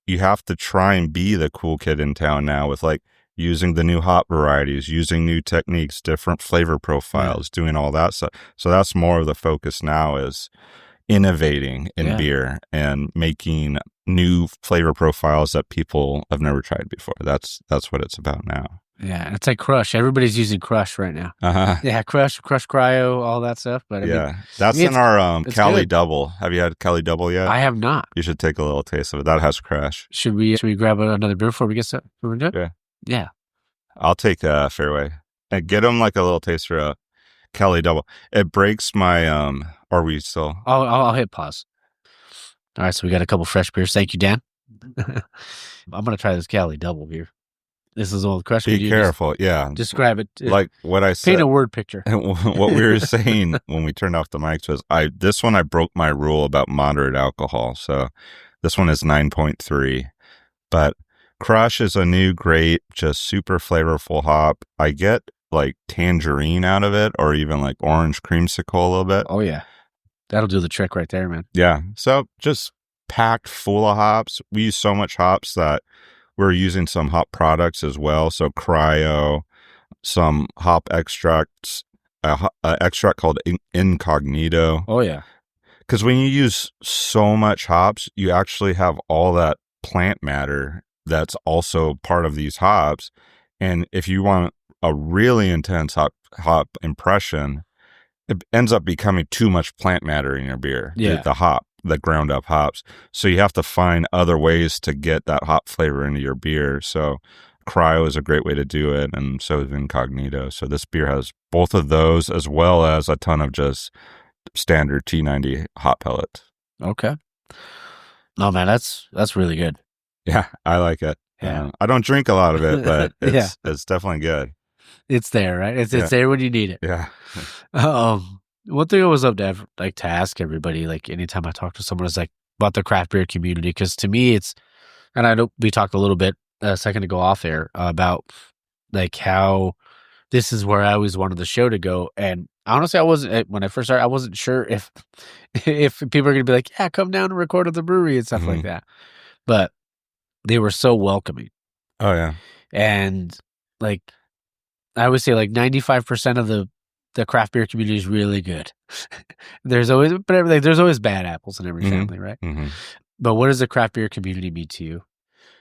you have to try and be the cool kid in town now with like using the new hop varieties, using new techniques, different flavor profiles, doing all that stuff. So that's more of the focus now is innovating in beer and making new flavor profiles that people have never tried before. That's what it's about now. Yeah, it's like Crush. Everybody's using Crush right now. Yeah, Crush Cryo, all that's stuff. But I mean, that's in our Cali good. Double. Have you had Cali Double yet? I have not. You should take a little taste of it. That has Crush. Should we grab another beer before we get started? Yeah. I'll take Fairway and get them like a little taster of Cali Double. It breaks my Are we still? I'll hit pause. All right, so we got a couple fresh beers. Thank you, Dan. I'm gonna try this Cali Double beer. This is all Crush. Be careful. Describe it. Like what I said. Paint a word picture. What we were saying when we turned off the mics was this one I broke my rule about moderate alcohol. So this one is 9.3. But Crush is a new, great, just super flavorful hop. I get like tangerine out of it or even like orange creamsicle a little bit. Oh, yeah. That'll do the trick right there, man. Yeah. So just packed full of hops. We use so much hops that we're using some hop products as well. So cryo, some hop extracts, an extract called Incognito. Oh, yeah. Because when you use so much hops, you actually have all that plant matter that's also part of these hops. And if you want a really intense hop impression, it ends up becoming too much plant matter in your beer. Yeah. The ground up hops. So you have to find other ways to get that hop flavor into your beer. So cryo is a great way to do it. And so is Incognito. So this beer has both of those as well as a ton of just standard T90 hop pellets. Okay. No, man, that's really good. Yeah, I like it. Yeah. I don't drink a lot of it, but it's definitely good. It's there, right? It's there when you need it. Yeah. One thing I was up to ask everybody, like anytime I talk to someone, is like about the craft beer community, because to me it's, and I know we talked a little bit a second ago off air about like how this is where I always wanted the show to go, and honestly, when I first started, I wasn't sure if people are gonna be like, yeah, come down and record at the brewery and stuff like that, but they were so welcoming. Oh yeah, and like I would say, like 95% of the the craft beer community is really good. There's always bad apples in every family, right? Mm-hmm. But what does the craft beer community mean to you?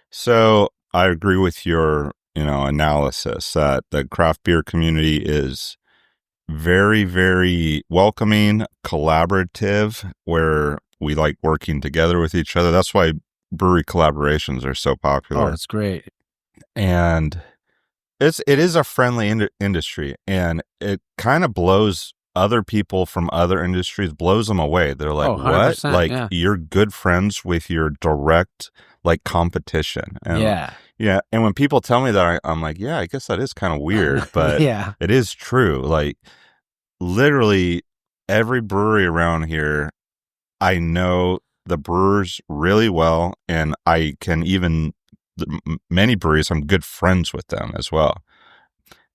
So I agree with your, analysis that the craft beer community is very, very welcoming, collaborative, where we like working together with each other. That's why brewery collaborations are so popular. Oh, that's great. And it is a friendly industry, and it kind of blows other people from other industries, blows them away. They're like, what? Like, yeah. you're good friends with your direct, like, competition. And, Yeah. Yeah. And when people tell me that, I'm like, yeah, I guess that is kind of weird, but Yeah. it is true. Like, literally every brewery around here, I know the brewers really well, and I can even, many breweries, I'm good friends with them as well.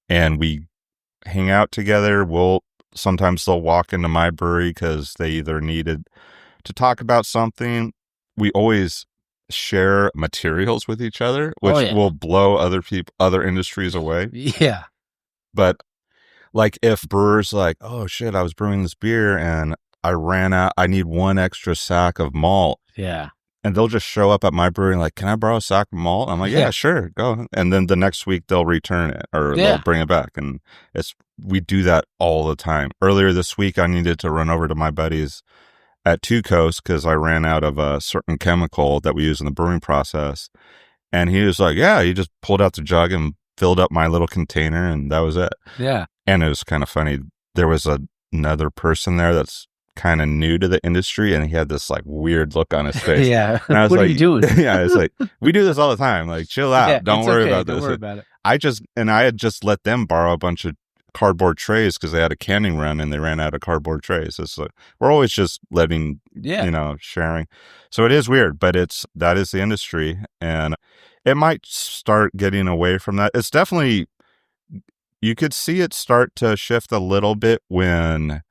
And we hang out together. Sometimes they'll walk into my brewery because they either needed to talk about something. We always share materials with each other, which will blow other industries away. Yeah. But like, if brewers like, oh shit, I was brewing this beer and I ran out, I need one extra sack of malt. Yeah. And they'll just show up at my brewery and like, can I borrow a sack of malt? I'm like, yeah, sure, go. And then the next week they'll return it, or they'll bring it back. And we do that all the time. Earlier this week, I needed to run over to my buddies at Two Coast because I ran out of a certain chemical that we use in the brewing process. And he was like, yeah, he just pulled out the jug and filled up my little container, and that was it. Yeah. And it was kind of funny. There was another person there that's kind of new to the industry, and he had this like weird look on his face. Yeah. And I was what like, are you doing? Yeah, it's like, we do this all the time. Like, chill out. Don't worry about this. Don't worry about it. I had just let them borrow a bunch of cardboard trays because they had a canning run and they ran out of cardboard trays. It's like, we're always just letting, sharing. So it is weird, but that is the industry, and it might start getting away from that. It's definitely, you could see it start to shift a little bit when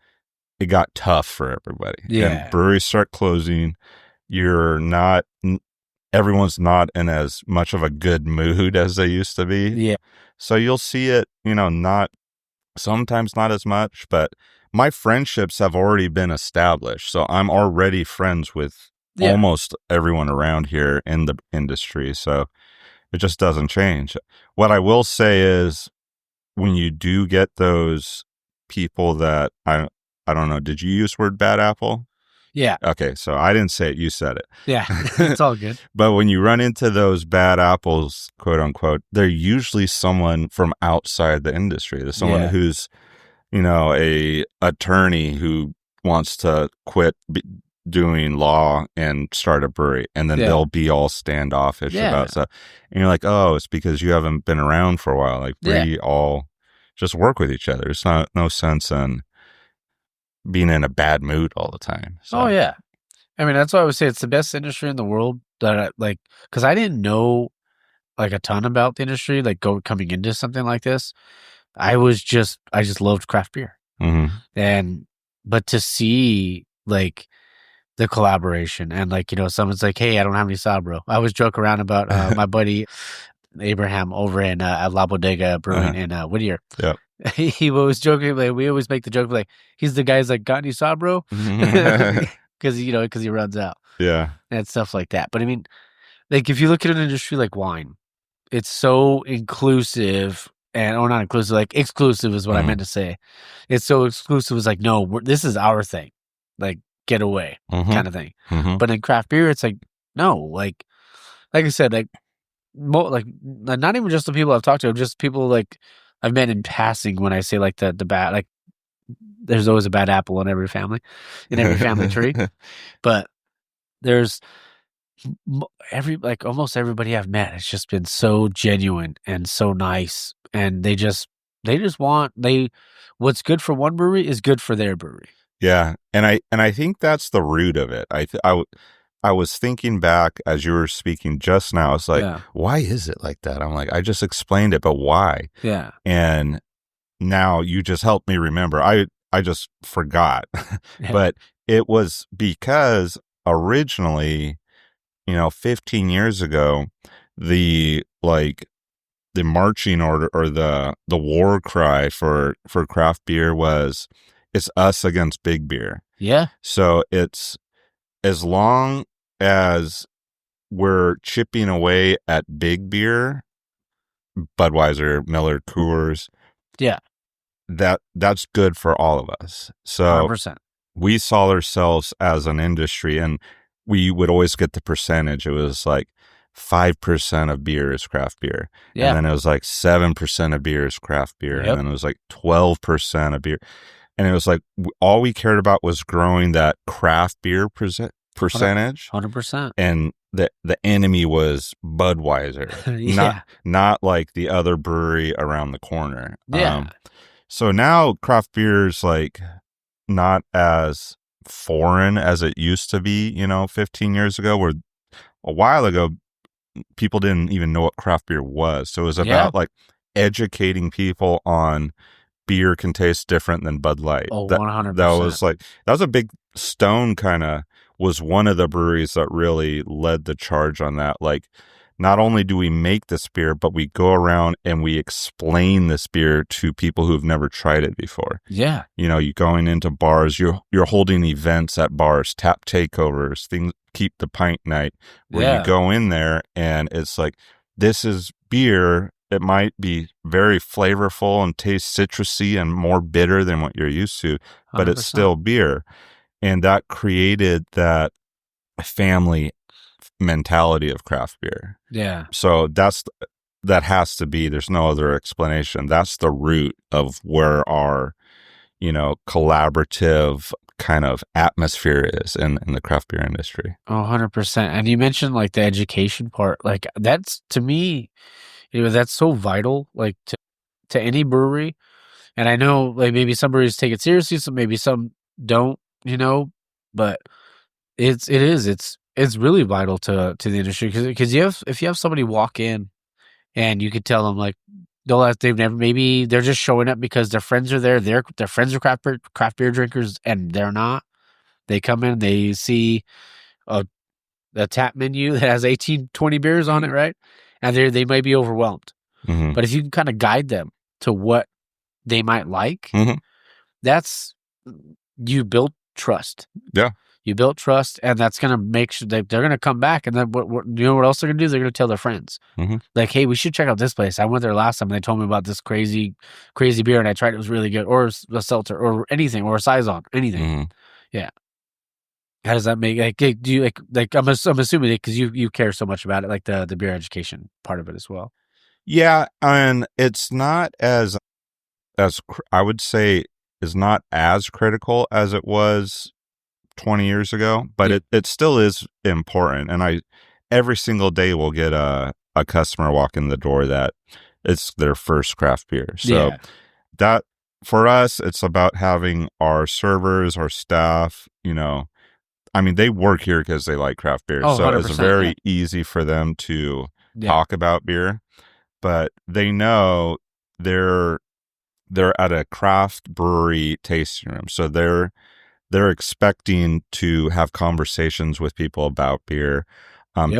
it got tough for everybody. Yeah. And breweries start closing. Everyone's not in as much of a good mood as they used to be. Yeah. So you'll see it, sometimes not as much, but my friendships have already been established. So I'm already friends with almost everyone around here in the industry. So it just doesn't change. What I will say is, when you do get those people that I don't know, did you use the word bad apple? Yeah. Okay, so I didn't say it, you said it. Yeah, it's all good. But when you run into those bad apples, quote unquote, they're usually someone from outside the industry. There's someone who's, a attorney who wants to quit doing law and start a brewery, and then they'll be all standoffish about stuff. And you're like, oh, it's because you haven't been around for a while. Like, we all just work with each other. It's no sense in being in a bad mood all the time. So. Oh yeah. I mean, that's why I would say it's the best industry in the world that because I didn't know like a ton about the industry, like coming into something like this. I just loved craft beer. Mm-hmm. But to see like the collaboration and like, someone's like, hey, I don't have any Sabro. I always joke around about my buddy Abraham over in La Bodega Brewing in Whittier. Yeah. He was joking, like, we always make the joke, like, he's the guy's like, got any Sabro? Because he runs out. Yeah. And stuff like that. But I mean, like, if you look at an industry like wine, it's so inclusive not inclusive, like exclusive is what I meant to say. It's so exclusive. It's like, no, this is our thing. Like, get away kind of thing. Mm-hmm. But in craft beer, it's like, no, like I said, like not even just the people I've talked to, just people like I've met in passing. When I say like the bad, like there's always a bad apple in every family tree, but there's almost everybody I've met has just been so genuine and so nice, and they just want what's good for one brewery is good for their brewery. Yeah, and I think that's the root of it. I was thinking back as you were speaking just now. It's like, why is it like that? I'm like, I just explained it, but why? Yeah. And now you just helped me remember. I just forgot. But it was because originally, 15 years ago, the the marching order or the war cry for craft beer was it's us against big beer. Yeah. So it's as long as we're chipping away at big beer, Budweiser, Miller, Coors, Yeah. that's good for all of us. So 100%. we saw ourselves as an industry, and we would always get the percentage. It was like 5% of beer is craft beer. Yeah. And then it was like 7% of beer is craft beer. Yep. And then it was like 12% of beer. And it was like all we cared about was growing that craft beer percentage. 100%. And the enemy was Budweiser, Yeah. not like the other brewery around the corner. Yeah. So now craft beer is like not as foreign as it used to be, 15 years ago, where a while ago people didn't even know what craft beer was. So it was about like educating people on beer can taste different than Bud Light. Oh, 100%. That was a big Stone kind of was one of the breweries that really led the charge on that. Like, not only do we make this beer, but we go around and we explain this beer to people who've never tried it before. Yeah. You going into bars, you're holding events at bars, tap takeovers, things, keep the pint night, where you go in there and it's like, this is beer. It might be very flavorful and taste citrusy and more bitter than what you're used to, but 100%. it's still beer. And that created that family mentality of craft beer. Yeah. So that has to be, there's no other explanation. That's the root of where our, collaborative kind of atmosphere is in the craft beer industry. Oh, 100%. And you mentioned like the education part, like that's to me, that's so vital, like to any brewery. And I know like maybe some breweries take it seriously, so maybe some don't, but it's really vital to the industry because if you have somebody walk in and you could tell them like maybe they're just showing up because their friends are there, their friends are craft beer drinkers and they're not. They come in, they see a tap menu that has 18, 20 beers on it, right? And they might be overwhelmed. Mm-hmm. But if you can kind of guide them to what they might like, that's you build trust. Yeah. You built trust, and that's going to make sure they're going to come back. And then what else they're going to do? They're going to tell their friends. Like, hey, we should check out this place. I went there last time, and they told me about this crazy, crazy beer, and I tried it. It was really good. Or a seltzer, or anything, or a saison, anything. Yeah. How does that make, like, do you, like I'm assuming because you care so much about it, like the beer education part of it as well. Yeah, and it's not as I would say is not as critical as it was 20 years ago, but it still is important. And every single day we'll get a customer walk in the door that it's their first craft beer. So that for us, it's about having our servers, our staff, they work here because they like craft beer. So it's very easy for them to talk about beer, but they know they're at a craft brewery tasting room. So they're expecting to have conversations with people about beer,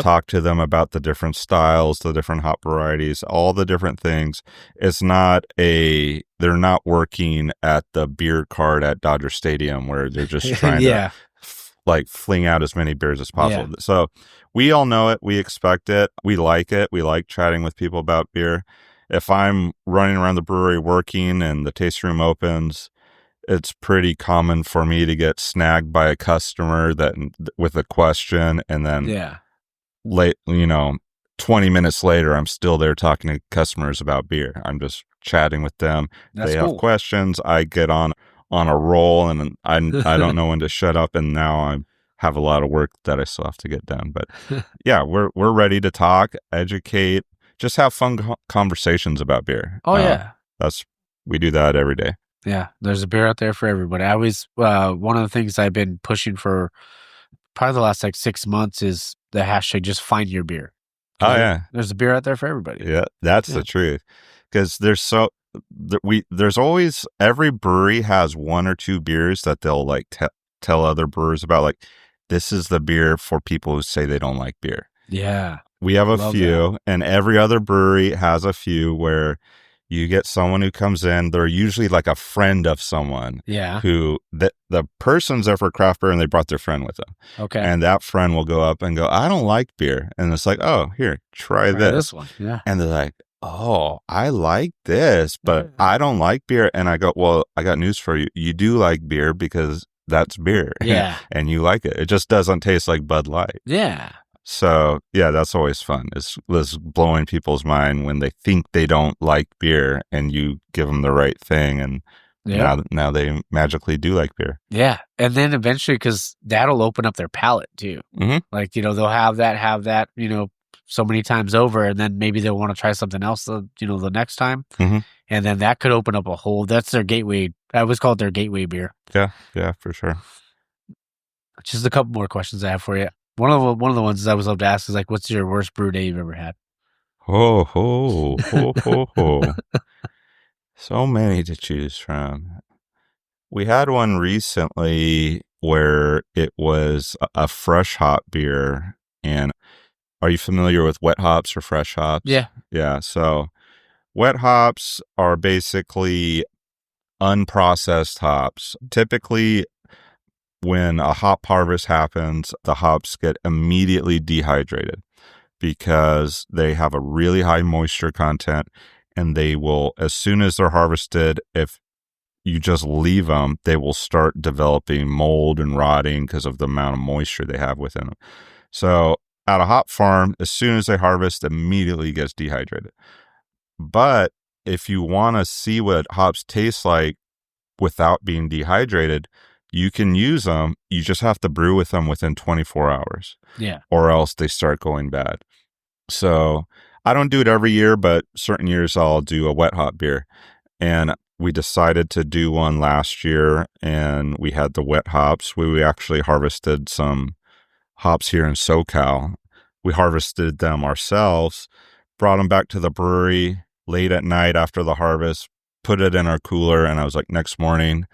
talk to them about the different styles, the different hop varieties, all the different things. It's not they're not working at the beer cart at Dodger Stadium where they're just trying to like fling out as many beers as possible. So we all know it. We expect it. We like it. We like chatting with people about beer. If I'm running around the brewery working and the tasting room opens, it's pretty common for me to get snagged by a customer with a question, and then late, 20 minutes later, I'm still there talking to customers about beer. I'm just chatting with them. That's they cool. have questions. I get on a roll, and I don't know when to shut up. And now I have a lot of work that I still have to get done. But yeah, we're ready to talk, educate, just have fun conversations about beer. We do that every day. Yeah, there's a beer out there for everybody. I always, one of the things I've been pushing for probably the last 6 months is the hashtag just find your beer. Oh yeah. There's a beer out there for everybody. Yeah, that's the truth. Because there's always, every brewery has one or two beers that they'll like tell other brewers about, like, this is the beer for people who say they don't like beer. Yeah. We have a Love few, and every other brewery has a few where you get someone who comes in. They're usually like a friend of someone Yeah. who the person's there for craft beer and they brought their friend with them. Okay. And that friend will go up and go, I don't like beer. And it's like, oh, here, try this. one. Yeah. And they're like, oh, I like this, but I don't like beer. And I go, well, I got news for you. You do like beer because that's beer. Yeah. And you like it. It just doesn't taste like Bud Light. Yeah. So, yeah, that's always fun. It's blowing people's mind when they think they don't like beer and you give them the right thing. And now they magically do like beer. Yeah. And then eventually, because that'll open up their palate too. Mm-hmm. Like, they'll have that, so many times over, and then maybe they'll want to try something else, the next time. Mm-hmm. And then that could open up that's their gateway. I always call it their gateway beer. Yeah, for sure. Just a couple more questions I have for you. One of the ones I always love to ask is like, what's your worst brew day you've ever had? Ho, ho, ho, ho, ho. So many to choose from. We had one recently where it was a fresh hop beer. And are you familiar with wet hops or fresh hops? Yeah. Yeah. So wet hops are basically unprocessed hops. Typically, when a hop harvest happens, the hops get immediately dehydrated because they have a really high moisture content, and they will, as soon as they're harvested, if you just leave them, they will start developing mold and rotting because of the amount of moisture they have within them. So at a hop farm, as soon as they harvest, immediately gets dehydrated. But if you want to see what hops taste like without being dehydrated, you can use them. You just have to brew with them within 24 hours. Yeah. Or else they start going bad. So I don't do it every year, but certain years I'll do a wet hop beer. And we decided to do one last year, and we had the wet hops. We actually harvested some hops here in SoCal. We harvested them ourselves, brought them back to the brewery late at night after the harvest, put it in our cooler, and I was like, next morning,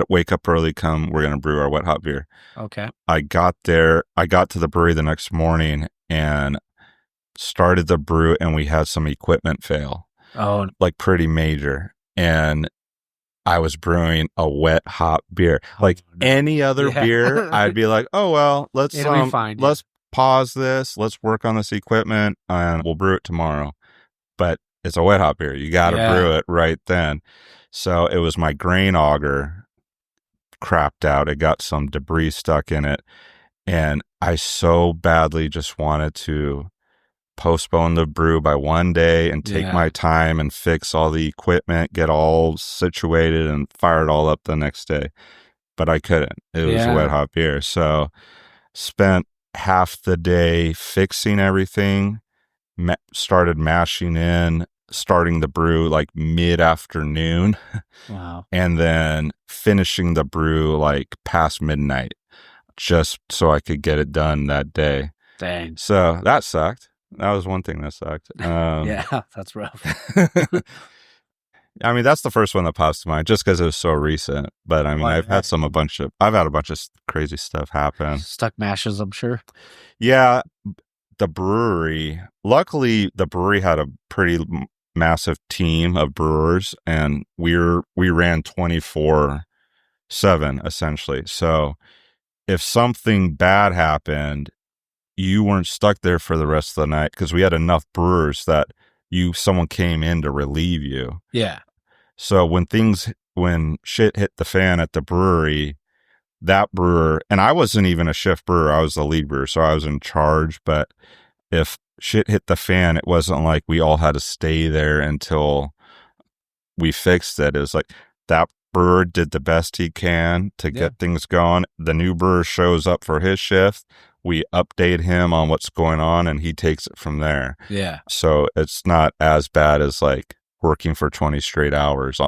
wake up early, we're going to brew our wet hop beer. Okay. I got to the brewery the next morning and started the brew, and we had some equipment fail. Oh. Like pretty major. And I was brewing a wet hop beer. Like any other beer, I'd be like, oh, well, let's pause this. Let's work on this equipment and we'll brew it tomorrow. But it's a wet hop beer. You got to brew it right then. So it was my grain auger crapped out. It got some debris stuck in it. And I so badly just wanted to postpone the brew by one day and take my time and fix all the equipment, get all situated and fire it all up the next day. But I couldn't. It was a wet hop beer. So spent half the day fixing everything, started mashing in, starting the brew like mid-afternoon. Wow. And then finishing the brew like past midnight, just so I could get it done that day. Dang. So that sucked. That was one thing that sucked. Yeah, that's rough. I mean, that's the first one that pops to mind just because it was so recent. But I mean, I've had a bunch of crazy stuff happen. Stuck mashes, I'm sure. Yeah. The brewery, luckily the brewery had a pretty massive team of brewers, and we ran 24/7 essentially. So if something bad happened, you weren't stuck there for the rest of the night because we had enough brewers that someone came in to relieve you. Yeah. So when shit hit the fan at the brewery, that brewer, and I wasn't even a shift brewer, I was the lead brewer, so I was in charge. But if shit hit the fan, it wasn't like we all had to stay there until we fixed it. It was like that brewer did the best he can to get things going. The new brewer shows up for his shift. We update him on what's going on, and he takes it from there. Yeah. So it's not as bad as like working for 20 straight hours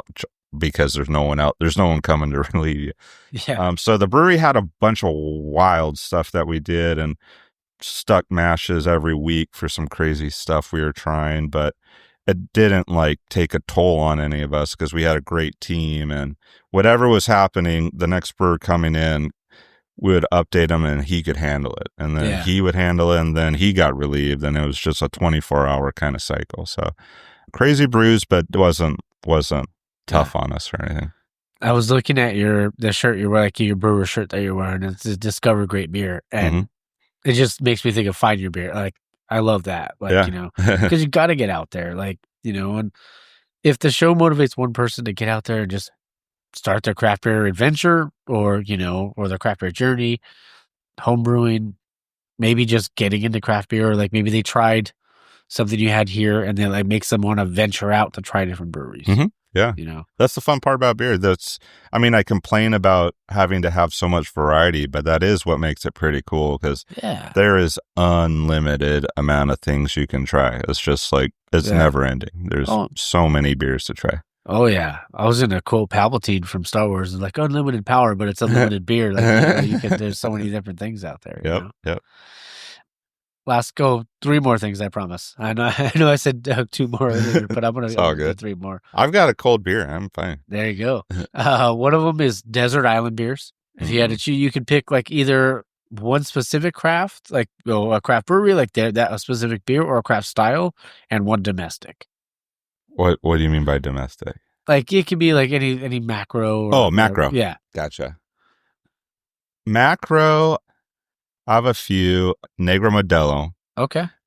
because there's no one out. There's no one coming to relieve you. Yeah. So the brewery had a bunch of wild stuff that we did, and stuck mashes every week for some crazy stuff we were trying, but it didn't like take a toll on any of us because we had a great team, and whatever was happening, the next brewer coming in we would update him and he could handle it. And then he would handle it and then he got relieved. And it was just a 24-hour kind of cycle. So crazy brews, but wasn't tough on us or anything. I was looking at the shirt you're wearing, like your brewer shirt that you're wearing. It's a Discover Great Beer. And it just makes me think of Find Your Beer. Like, I love that. Like, you know, because you got to get out there. Like, you know, and if the show motivates one person to get out there and just start their craft beer adventure or, you know, or their craft beer journey, home brewing, maybe just getting into craft beer, or like maybe they tried something you had here and then like makes them want to venture out to try different breweries. Yeah. You know, that's the fun part about beer. I mean, I complain about having to have so much variety, but that is what makes it pretty cool because there is unlimited amount of things you can try. It's just like, it's never ending. There's so many beers to try. Oh, yeah. I was in a quote Palpatine from Star Wars. It's like unlimited power, but it's unlimited beer. Like, you know, there's so many different things out there. You know? Yep. Last go 3 more things, I promise. I know I said 2 more earlier, but I'm going to go to 3 more. I've got a cold beer. I'm fine. There you go. One of them is Desert Island beers. If you had to choose, you could pick like either one specific craft, like a craft brewery, like a specific beer, or a craft style, and one domestic. What do you mean by domestic? Like it could be like any macro. Macro. Yeah. Gotcha. Macro, I have a few. Negro Modelo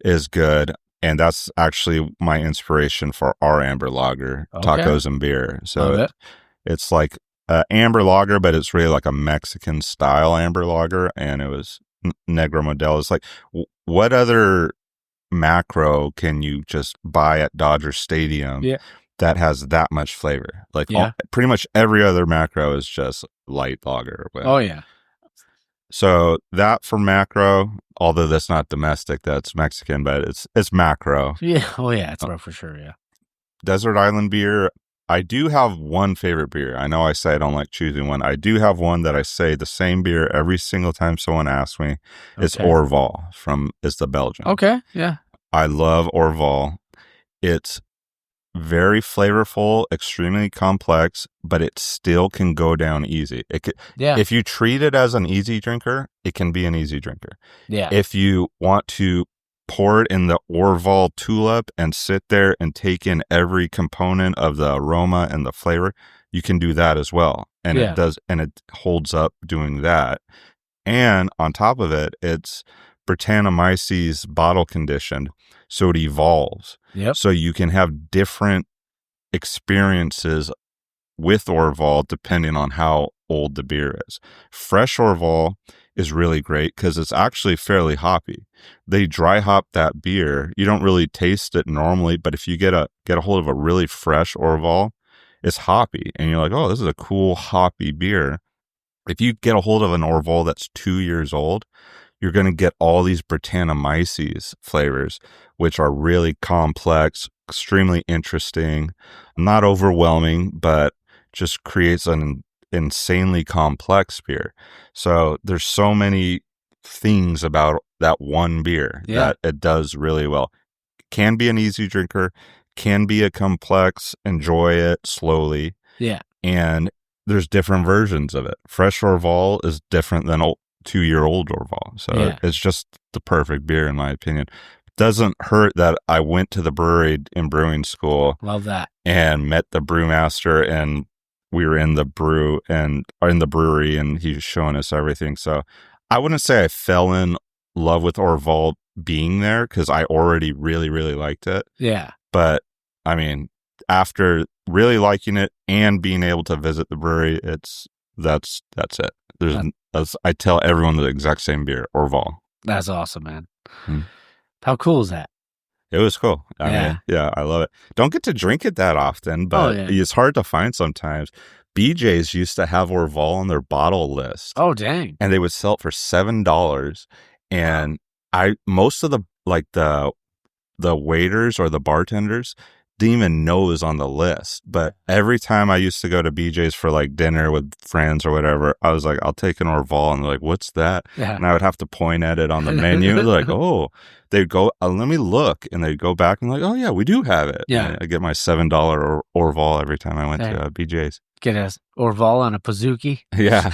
is good. And that's actually my inspiration for our amber lager, tacos and beer. So it's like amber lager, but it's really like a Mexican style amber lager. And it was Negro Modelo. It's like, what other macro can you just buy at Dodger Stadium that has that much flavor? Like pretty much every other macro is just light lager. So that for macro, although that's not domestic, that's Mexican, but it's macro. Yeah. Oh yeah, it's for sure. Yeah. Desert Island beer. I do have one favorite beer. I know I say I don't like choosing one. I do have one that I say the same beer every single time someone asks me. It's Orval it's the Belgian. Okay. Yeah. I love Orval. It's very flavorful, extremely complex, but it still can go down easy. If you treat it as an easy drinker, it can be an easy drinker. Yeah. If you want to pour it in the Orval tulip and sit there and take in every component of the aroma and the flavor, you can do that as well. And it does, and it holds up doing that. And on top of it, it's Brettanomyces bottle conditioned, so it evolves. So you can have different experiences with Orval depending on how old the beer is. Fresh Orval is really great because it's actually fairly hoppy. They dry hop that beer. You don't really taste it normally, but if you get a hold of a really fresh Orval, it's hoppy, and you're like, oh, this is a cool hoppy beer. If you get a hold of an Orval that's 2 years old, you're going to get all these Brettanomyces flavors, which are really complex, extremely interesting, not overwhelming, but just creates an insanely complex beer. So there's so many things about that one beer that it does really well. Can be an easy drinker, can be a complex, enjoy it slowly. Yeah. And there's different versions of it. Fresh Orval is different than 2-year-old Orval. So it's just the perfect beer, in my opinion. Doesn't hurt that I went to the brewery in brewing school. Love that. And met the brewmaster, and we were in the brewery, and he was showing us everything. So I wouldn't say I fell in love with Orval being there because I already really, really liked it. Yeah. But I mean, after really liking it and being able to visit the brewery, that's it. I tell everyone the exact same beer, Orval. That's awesome, man. How cool is that? It was cool. I mean, I love it. Don't get to drink it that often, but it's hard to find sometimes. BJ's used to have Orval on their bottle list. Oh, dang. And they would sell it for $7. And most of the waiters or the bartenders didn't even know it was on the list. But every time I used to go to BJ's for like dinner with friends or whatever, I was like, I'll take an Orval. And they're like, what's that? Yeah. And I would have to point at it on the menu. They're like, oh, they'd go, let me look. And they'd go back and like, oh yeah, we do have it. Yeah. I get my $7 Orval every time I went to BJ's. Get a Orval on a Pizookie. Yeah.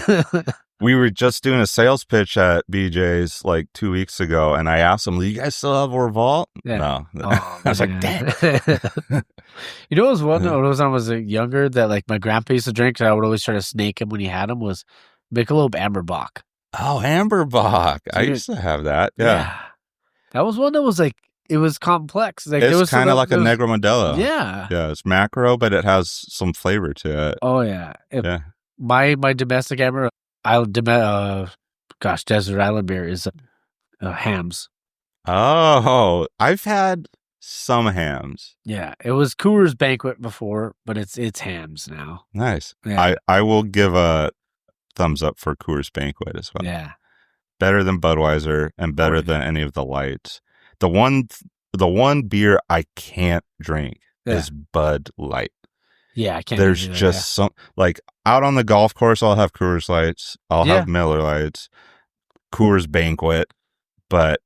We were just doing a sales pitch at BJ's like 2 weeks ago, and I asked them, "Do you guys still have Revolt?" Yeah. No. Oh, I was like, man. "Damn." You know, what was when I was younger that like my grandpa used to drink, and I would always try to snake him when he had him was Michelob Amberbach. Oh, Amberbach. I Dude. used to have that. Yeah. Yeah. That was one that was like, it was complex. Like It's there was kind of like a Negro Modelo. Yeah. Yeah, it's macro, but it has some flavor to it. Oh yeah. Yeah. My domestic Amber, desert island beer is Hams. Oh, I've had some Hams. Yeah, it was Coors Banquet before, but it's Hams now. Nice. Yeah. I will give a thumbs up for Coors Banquet as well. Yeah. Better than Budweiser and better than any of the lights. The one beer I can't drink is Bud Light. Yeah, I can't. There's just some, like, out on the golf course, I'll have Coors Lights. I'll have Miller Lights, Coors Banquet, but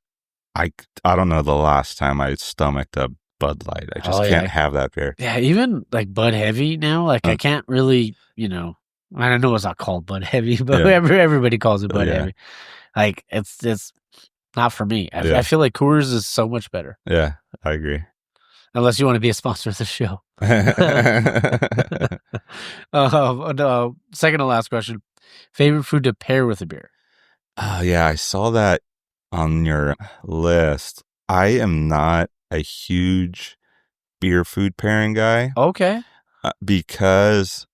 I don't know the last time I stomached a Bud Light. I just can't have that beer. Yeah, even like Bud Heavy now, like I can't really, I don't know it's not called Bud Heavy, but everybody calls it Bud Heavy. Like it's not for me. I feel like Coors is so much better. Yeah, I agree. Unless you want to be a sponsor of the show. Second to last question. Favorite food to pair with a beer? Oh, yeah, I saw that on your list. I am not a huge beer food pairing guy. Okay. Because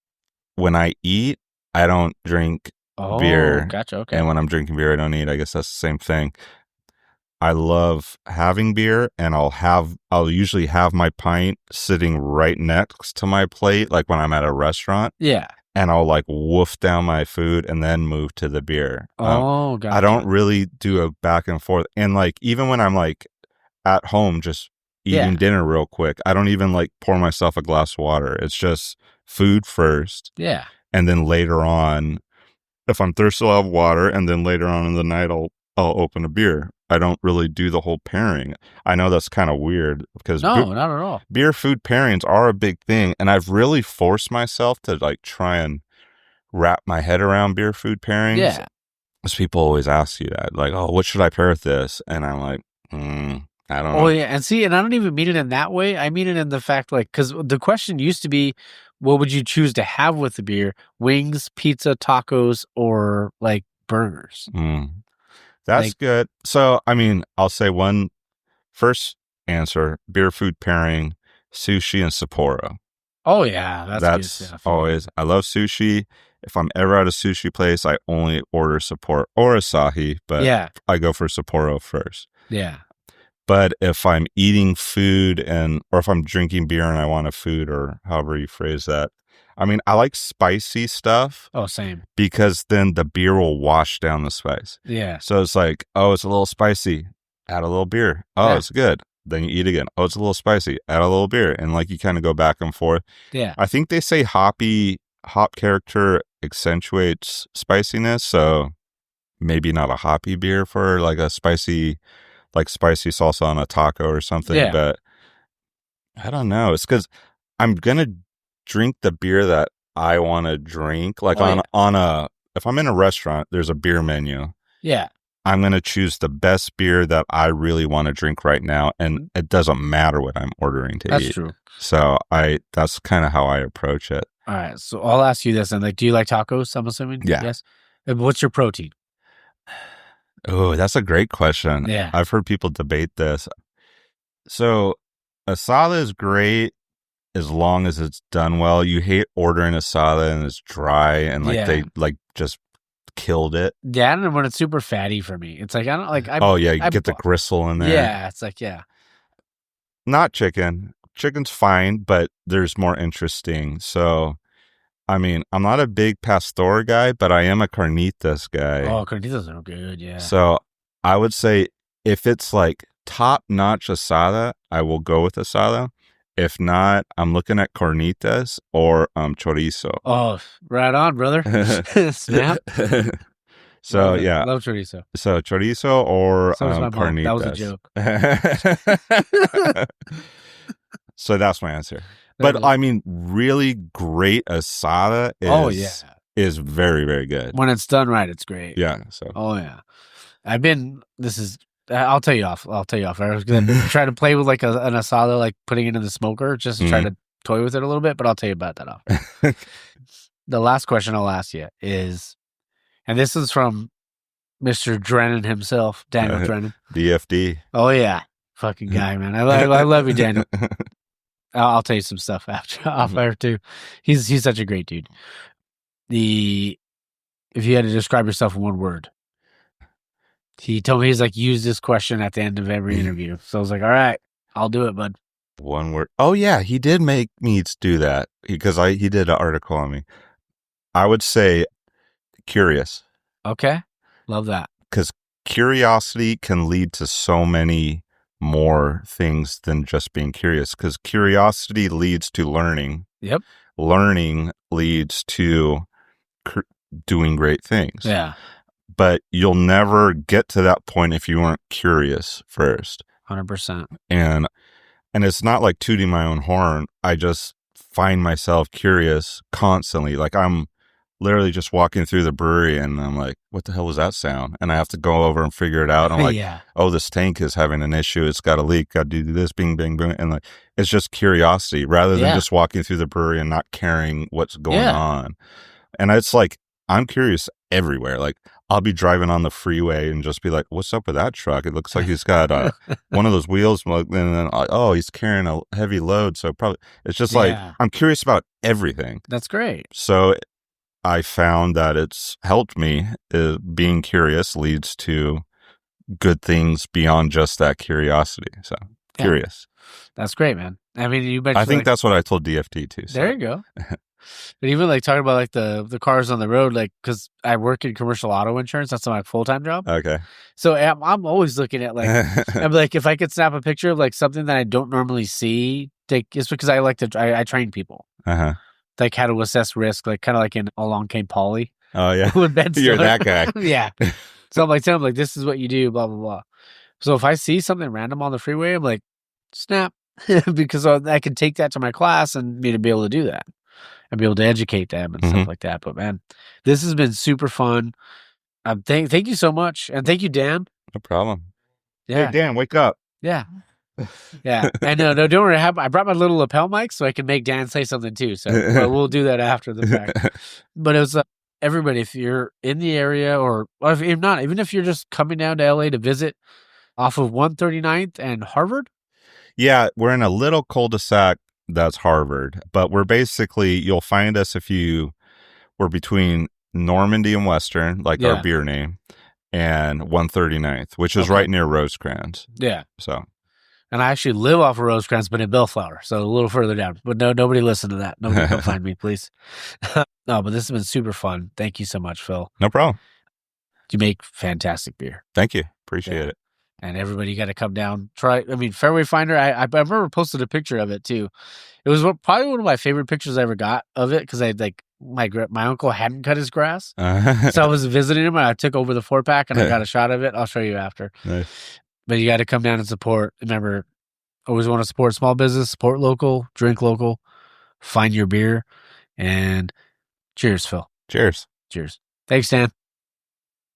when I eat, I don't drink beer. Gotcha. Okay. And when I'm drinking beer, I don't eat. I guess that's the same thing. I love having beer, and I'll usually have my pint sitting right next to my plate, like when I'm at a restaurant. Yeah. And I'll like woof down my food and then move to the beer. Gotcha. I don't really do a back and forth. And like, even when I'm like at home, just eating dinner real quick, I don't even like pour myself a glass of water. It's just food first. Yeah. And then later on, if I'm thirsty, I'll have water. And then later on in the night, I'll open a beer. I don't really do the whole pairing. I know that's kind of weird because not at all. Beer food pairings are a big thing, and I've really forced myself to like try and wrap my head around beer food pairings. Yeah, because people always ask you that, like, "Oh, what should I pair with this?" And I'm like, I don't know. Oh yeah, and see, and I don't even mean it in that way. I mean it in the fact, like, because the question used to be, what would you choose to have with the beer? Wings, pizza, tacos, or like burgers? That's good. So, I mean, I'll say one first answer: beer food pairing, sushi and Sapporo. Oh yeah, that's good stuff. Always. I love sushi. If I'm ever at a sushi place, I only order Sapporo or Asahi, but I go for Sapporo first. Yeah. But if I'm eating food or if I'm drinking beer and I want a food, or however you phrase that, I mean, I like spicy stuff. Oh, same. Because then the beer will wash down the spice. Yeah. So it's like, oh, it's a little spicy. Add a little beer. Oh, it's good. Then you eat again. Oh, it's a little spicy. Add a little beer. And like you kind of go back and forth. Yeah. I think they say hop character accentuates spiciness. So maybe not a hoppy beer for like a spicy salsa on a taco or something. Yeah. But I don't know. It's because I'm going to drink the beer that I want to drink. Like if I'm in a restaurant, there's a beer menu. Yeah. I'm going to choose the best beer that I really want to drink right now. And it doesn't matter what I'm ordering to eat. That's true. So that's kind of how I approach it. All right. So I'll ask you this. And like, do you like tacos? I'm assuming? Yeah. Yes. What's your protein? Oh, that's a great question. Yeah. I've heard people debate this. So asada is great as long as it's done well. You hate ordering asada and it's dry and like they like just killed it. Yeah, and when it's super fatty for me, it's like I don't like. You get the gristle in there. Yeah, it's like not chicken. Chicken's fine, but there's more interesting. So, I mean, I'm not a big pastor guy, but I am a carnitas guy. Oh, carnitas are good. Yeah. So I would say if it's like top notch asada, I will go with asada. If not, I'm looking at carnitas or chorizo. Oh, right on, brother. Snap. So, love chorizo. So, chorizo or carnitas. That was a joke. So, that's my answer. But, I mean, really great asada is... Oh, yeah. is very, very good. When it's done right, it's great. Yeah. So. Oh yeah. I'll tell you off. I was gonna try to play with like an asada, like putting it in the smoker, just to try to toy with it a little bit. But I'll tell you about that off. The last question I'll ask you is, and this is from Mr. Drennan himself, Daniel Drennan, DFD. Oh yeah, fucking guy, man. I love you, Daniel. I'll tell you some stuff off air too. He's such a great dude. If you had to describe yourself in one word. He told me, he's like, use this question at the end of every interview. So I was like, all right, I'll do it, bud. One word. Oh, yeah. He did make me do that because he did an article on me. I would say curious. Okay. Love that. Because curiosity can lead to so many more things than just being curious. Because curiosity leads to learning. Yep. Learning leads to doing great things. Yeah. But you'll never get to that point if you weren't curious first. 100%. And it's not like tooting my own horn. I just find myself curious constantly. Like I'm literally just walking through the brewery and I'm like, what the hell was that sound? And I have to go over and figure it out. I'm like, oh, this tank is having an issue. It's got a leak. Got to do this, bing, bing, bing. And like, it's just curiosity rather than just walking through the brewery and not caring what's going on. And it's like, I'm curious everywhere. Like I'll be driving on the freeway and just be like, what's up with that truck? It looks like he's got one of those wheels. And then, he's carrying a heavy load. So probably it's just like, I'm curious about everything. That's great. So I found that it's helped me. Being curious leads to good things beyond just that curiosity. So curious. That's great, man. I mean, I think that's what I told DFT too. So. There you go. But even like talking about like the cars on the road, like because I work in commercial auto insurance, that's my full-time job. Okay. So I'm always looking at like, I'm like, if I could snap a picture of like something that I don't normally see, it's because I train people. Like how to assess risk, like kind of like in Along Came Polly. Oh yeah. With Ben You're that guy. Yeah. So I'm like telling him like, this is what you do, blah, blah, blah. So if I see something random on the freeway, I'm like, snap, because I can take that to my class and be able to do that. And be able to educate them and stuff like that. But man, this has been super fun. Thank you so much. And thank you, Dan. No problem. Yeah. Hey, Dan, wake up. Yeah. Yeah. And no, don't worry. I brought my little lapel mic so I can make Dan say something too. So we'll do that after the fact. But it was everybody, if you're in the area or if you're not, even if you're just coming down to LA to visit off of 139th and Harvard. Yeah. We're in a little cul-de-sac. That's Harvard. But we're basically, you'll find us we're between Normandy and Western, like our beer name, and 139th, which is right near Rosecrans. Yeah. So. And I actually live off of Rosecrans, but in Bellflower, so a little further down. But nobody listen to that. Nobody come find me, please. No, but this has been super fun. Thank you so much, Phil. No problem. You make fantastic beer. Thank you. Appreciate it. And everybody got to come down, try. I mean, Fairway Finder, I remember posted a picture of it too. It was probably one of my favorite pictures I ever got of it because I like my uncle hadn't cut his grass. So I was visiting him and I took over the 4-pack and I got a shot of it. I'll show you after. Nice. But you got to come down and support. Remember, always want to support small business, support local, drink local, find your beer. And cheers, Phil. Cheers. Cheers. Thanks, Dan.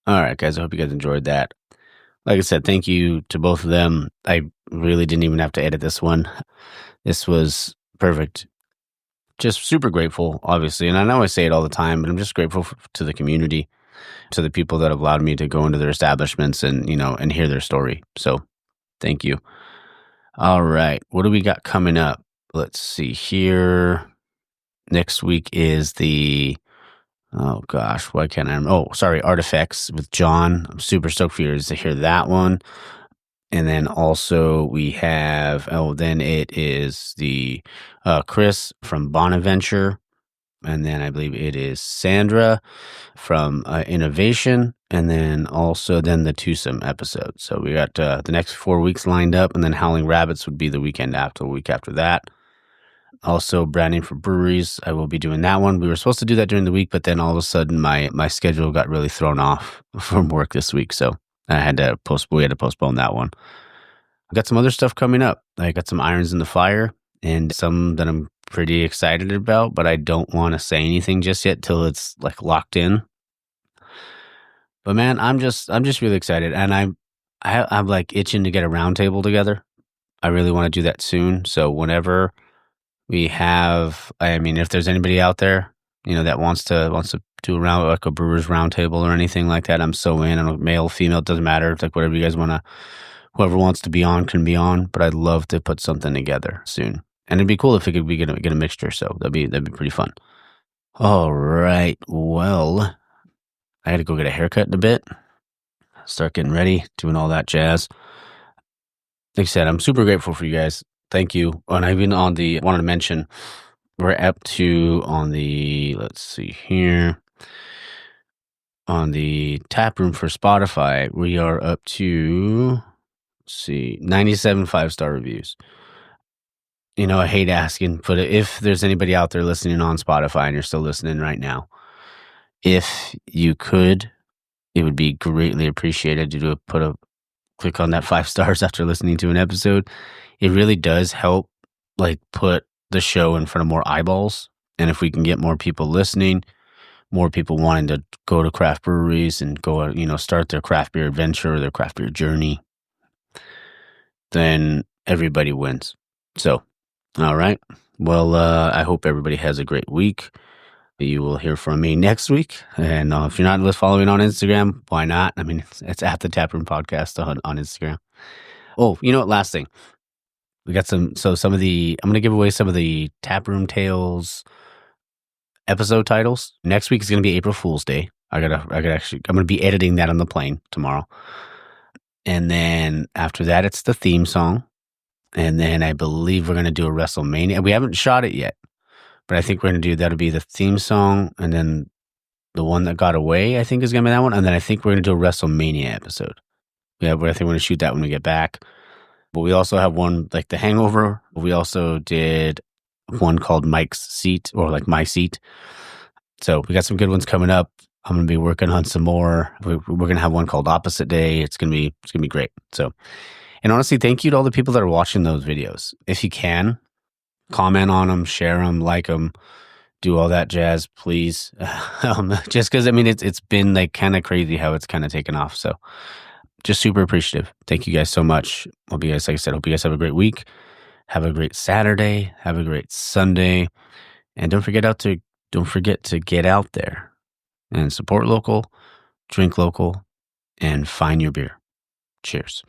All right, guys. I hope you guys enjoyed that. Like I said, thank you to both of them. I really didn't even have to edit this one. This was perfect. Just super grateful, obviously. And I know I say it all the time, but I'm just grateful to the community, to the people that have allowed me to go into their establishments and, and hear their story. So thank you. All right. What do we got coming up? Let's see here. Next week is oh gosh, why can't I? Artifacts with John. I'm super stoked for you to hear that one. And then also we have, then it is the Chris from Bonaventure. And then I believe it is Sandra from Innovation. And then also the Twosome episode. So we got the next 4 weeks lined up. And then Howling Rabbits would be the week after that. Also, branding for breweries. I will be doing that one. We were supposed to do that during the week, but then all of a sudden my schedule got really thrown off from work this week. So we had to postpone that one. I got some other stuff coming up. I got some irons in the fire and some that I'm pretty excited about, but I don't want to say anything just yet till it's like locked in. But man, I'm just really excited, and I'm like itching to get a roundtable together. I really want to do that soon. So whenever we have, I mean, if there's anybody out there, that wants to do like a brewers roundtable or anything like that, I'm so in. I don't male, female, it doesn't matter. It's like whatever you guys want to. Whoever wants to be on can be on. But I'd love to put something together soon, and it'd be cool if we could get a mixture. So that'd be pretty fun. All right. Well, I got to go get a haircut in a bit. Start getting ready, doing all that jazz. Like I said, I'm super grateful for you guys. Thank you. And I've been wanted to mention, we're up to let's see here, on the Taproom for Spotify, we are up to, let's see, 97 5-star reviews. I hate asking, but if there's anybody out there listening on Spotify and you're still listening right now, if you could, it would be greatly appreciated to click on that 5 stars after listening to an episode. It really does help, like, put the show in front of more eyeballs. And if we can get more people listening, more people wanting to go to craft breweries and go, start their craft beer adventure or their craft beer journey, then everybody wins. So, all right. Well, I hope everybody has a great week. You will hear from me next week. And if you're not following on Instagram, why not? I mean, it's at the Taproom Podcast on Instagram. Oh, last thing. We got I'm going to give away some of the Taproom Tales episode titles. Next week is going to be April Fool's Day. I'm going to be editing that on the plane tomorrow. And then after that, it's the theme song. And then I believe we're going to do a WrestleMania. We haven't shot it yet, but I think that'll be the theme song. And then the one that got away, I think, is going to be that one. And then I think we're going to do a WrestleMania episode. Yeah, I think we're going to shoot that when we get back. But we also have one like The Hangover. We also did one called Mike's Seat, or like My Seat. So we got some good ones coming up. I'm going to be working on some more. We're going to have one called Opposite Day. It's going to be great. So, and honestly, thank you to all the people that are watching those videos. If you can, comment on them, share them, like them, do all that jazz, please. Just because, I mean, it's been like kind of crazy how it's kind of taken off. So just super appreciative. Thank you guys so much. Hope you guys have a great week. Have a great Saturday. Have a great Sunday. And don't forget to get out there and support local, drink local, and find your beer. Cheers.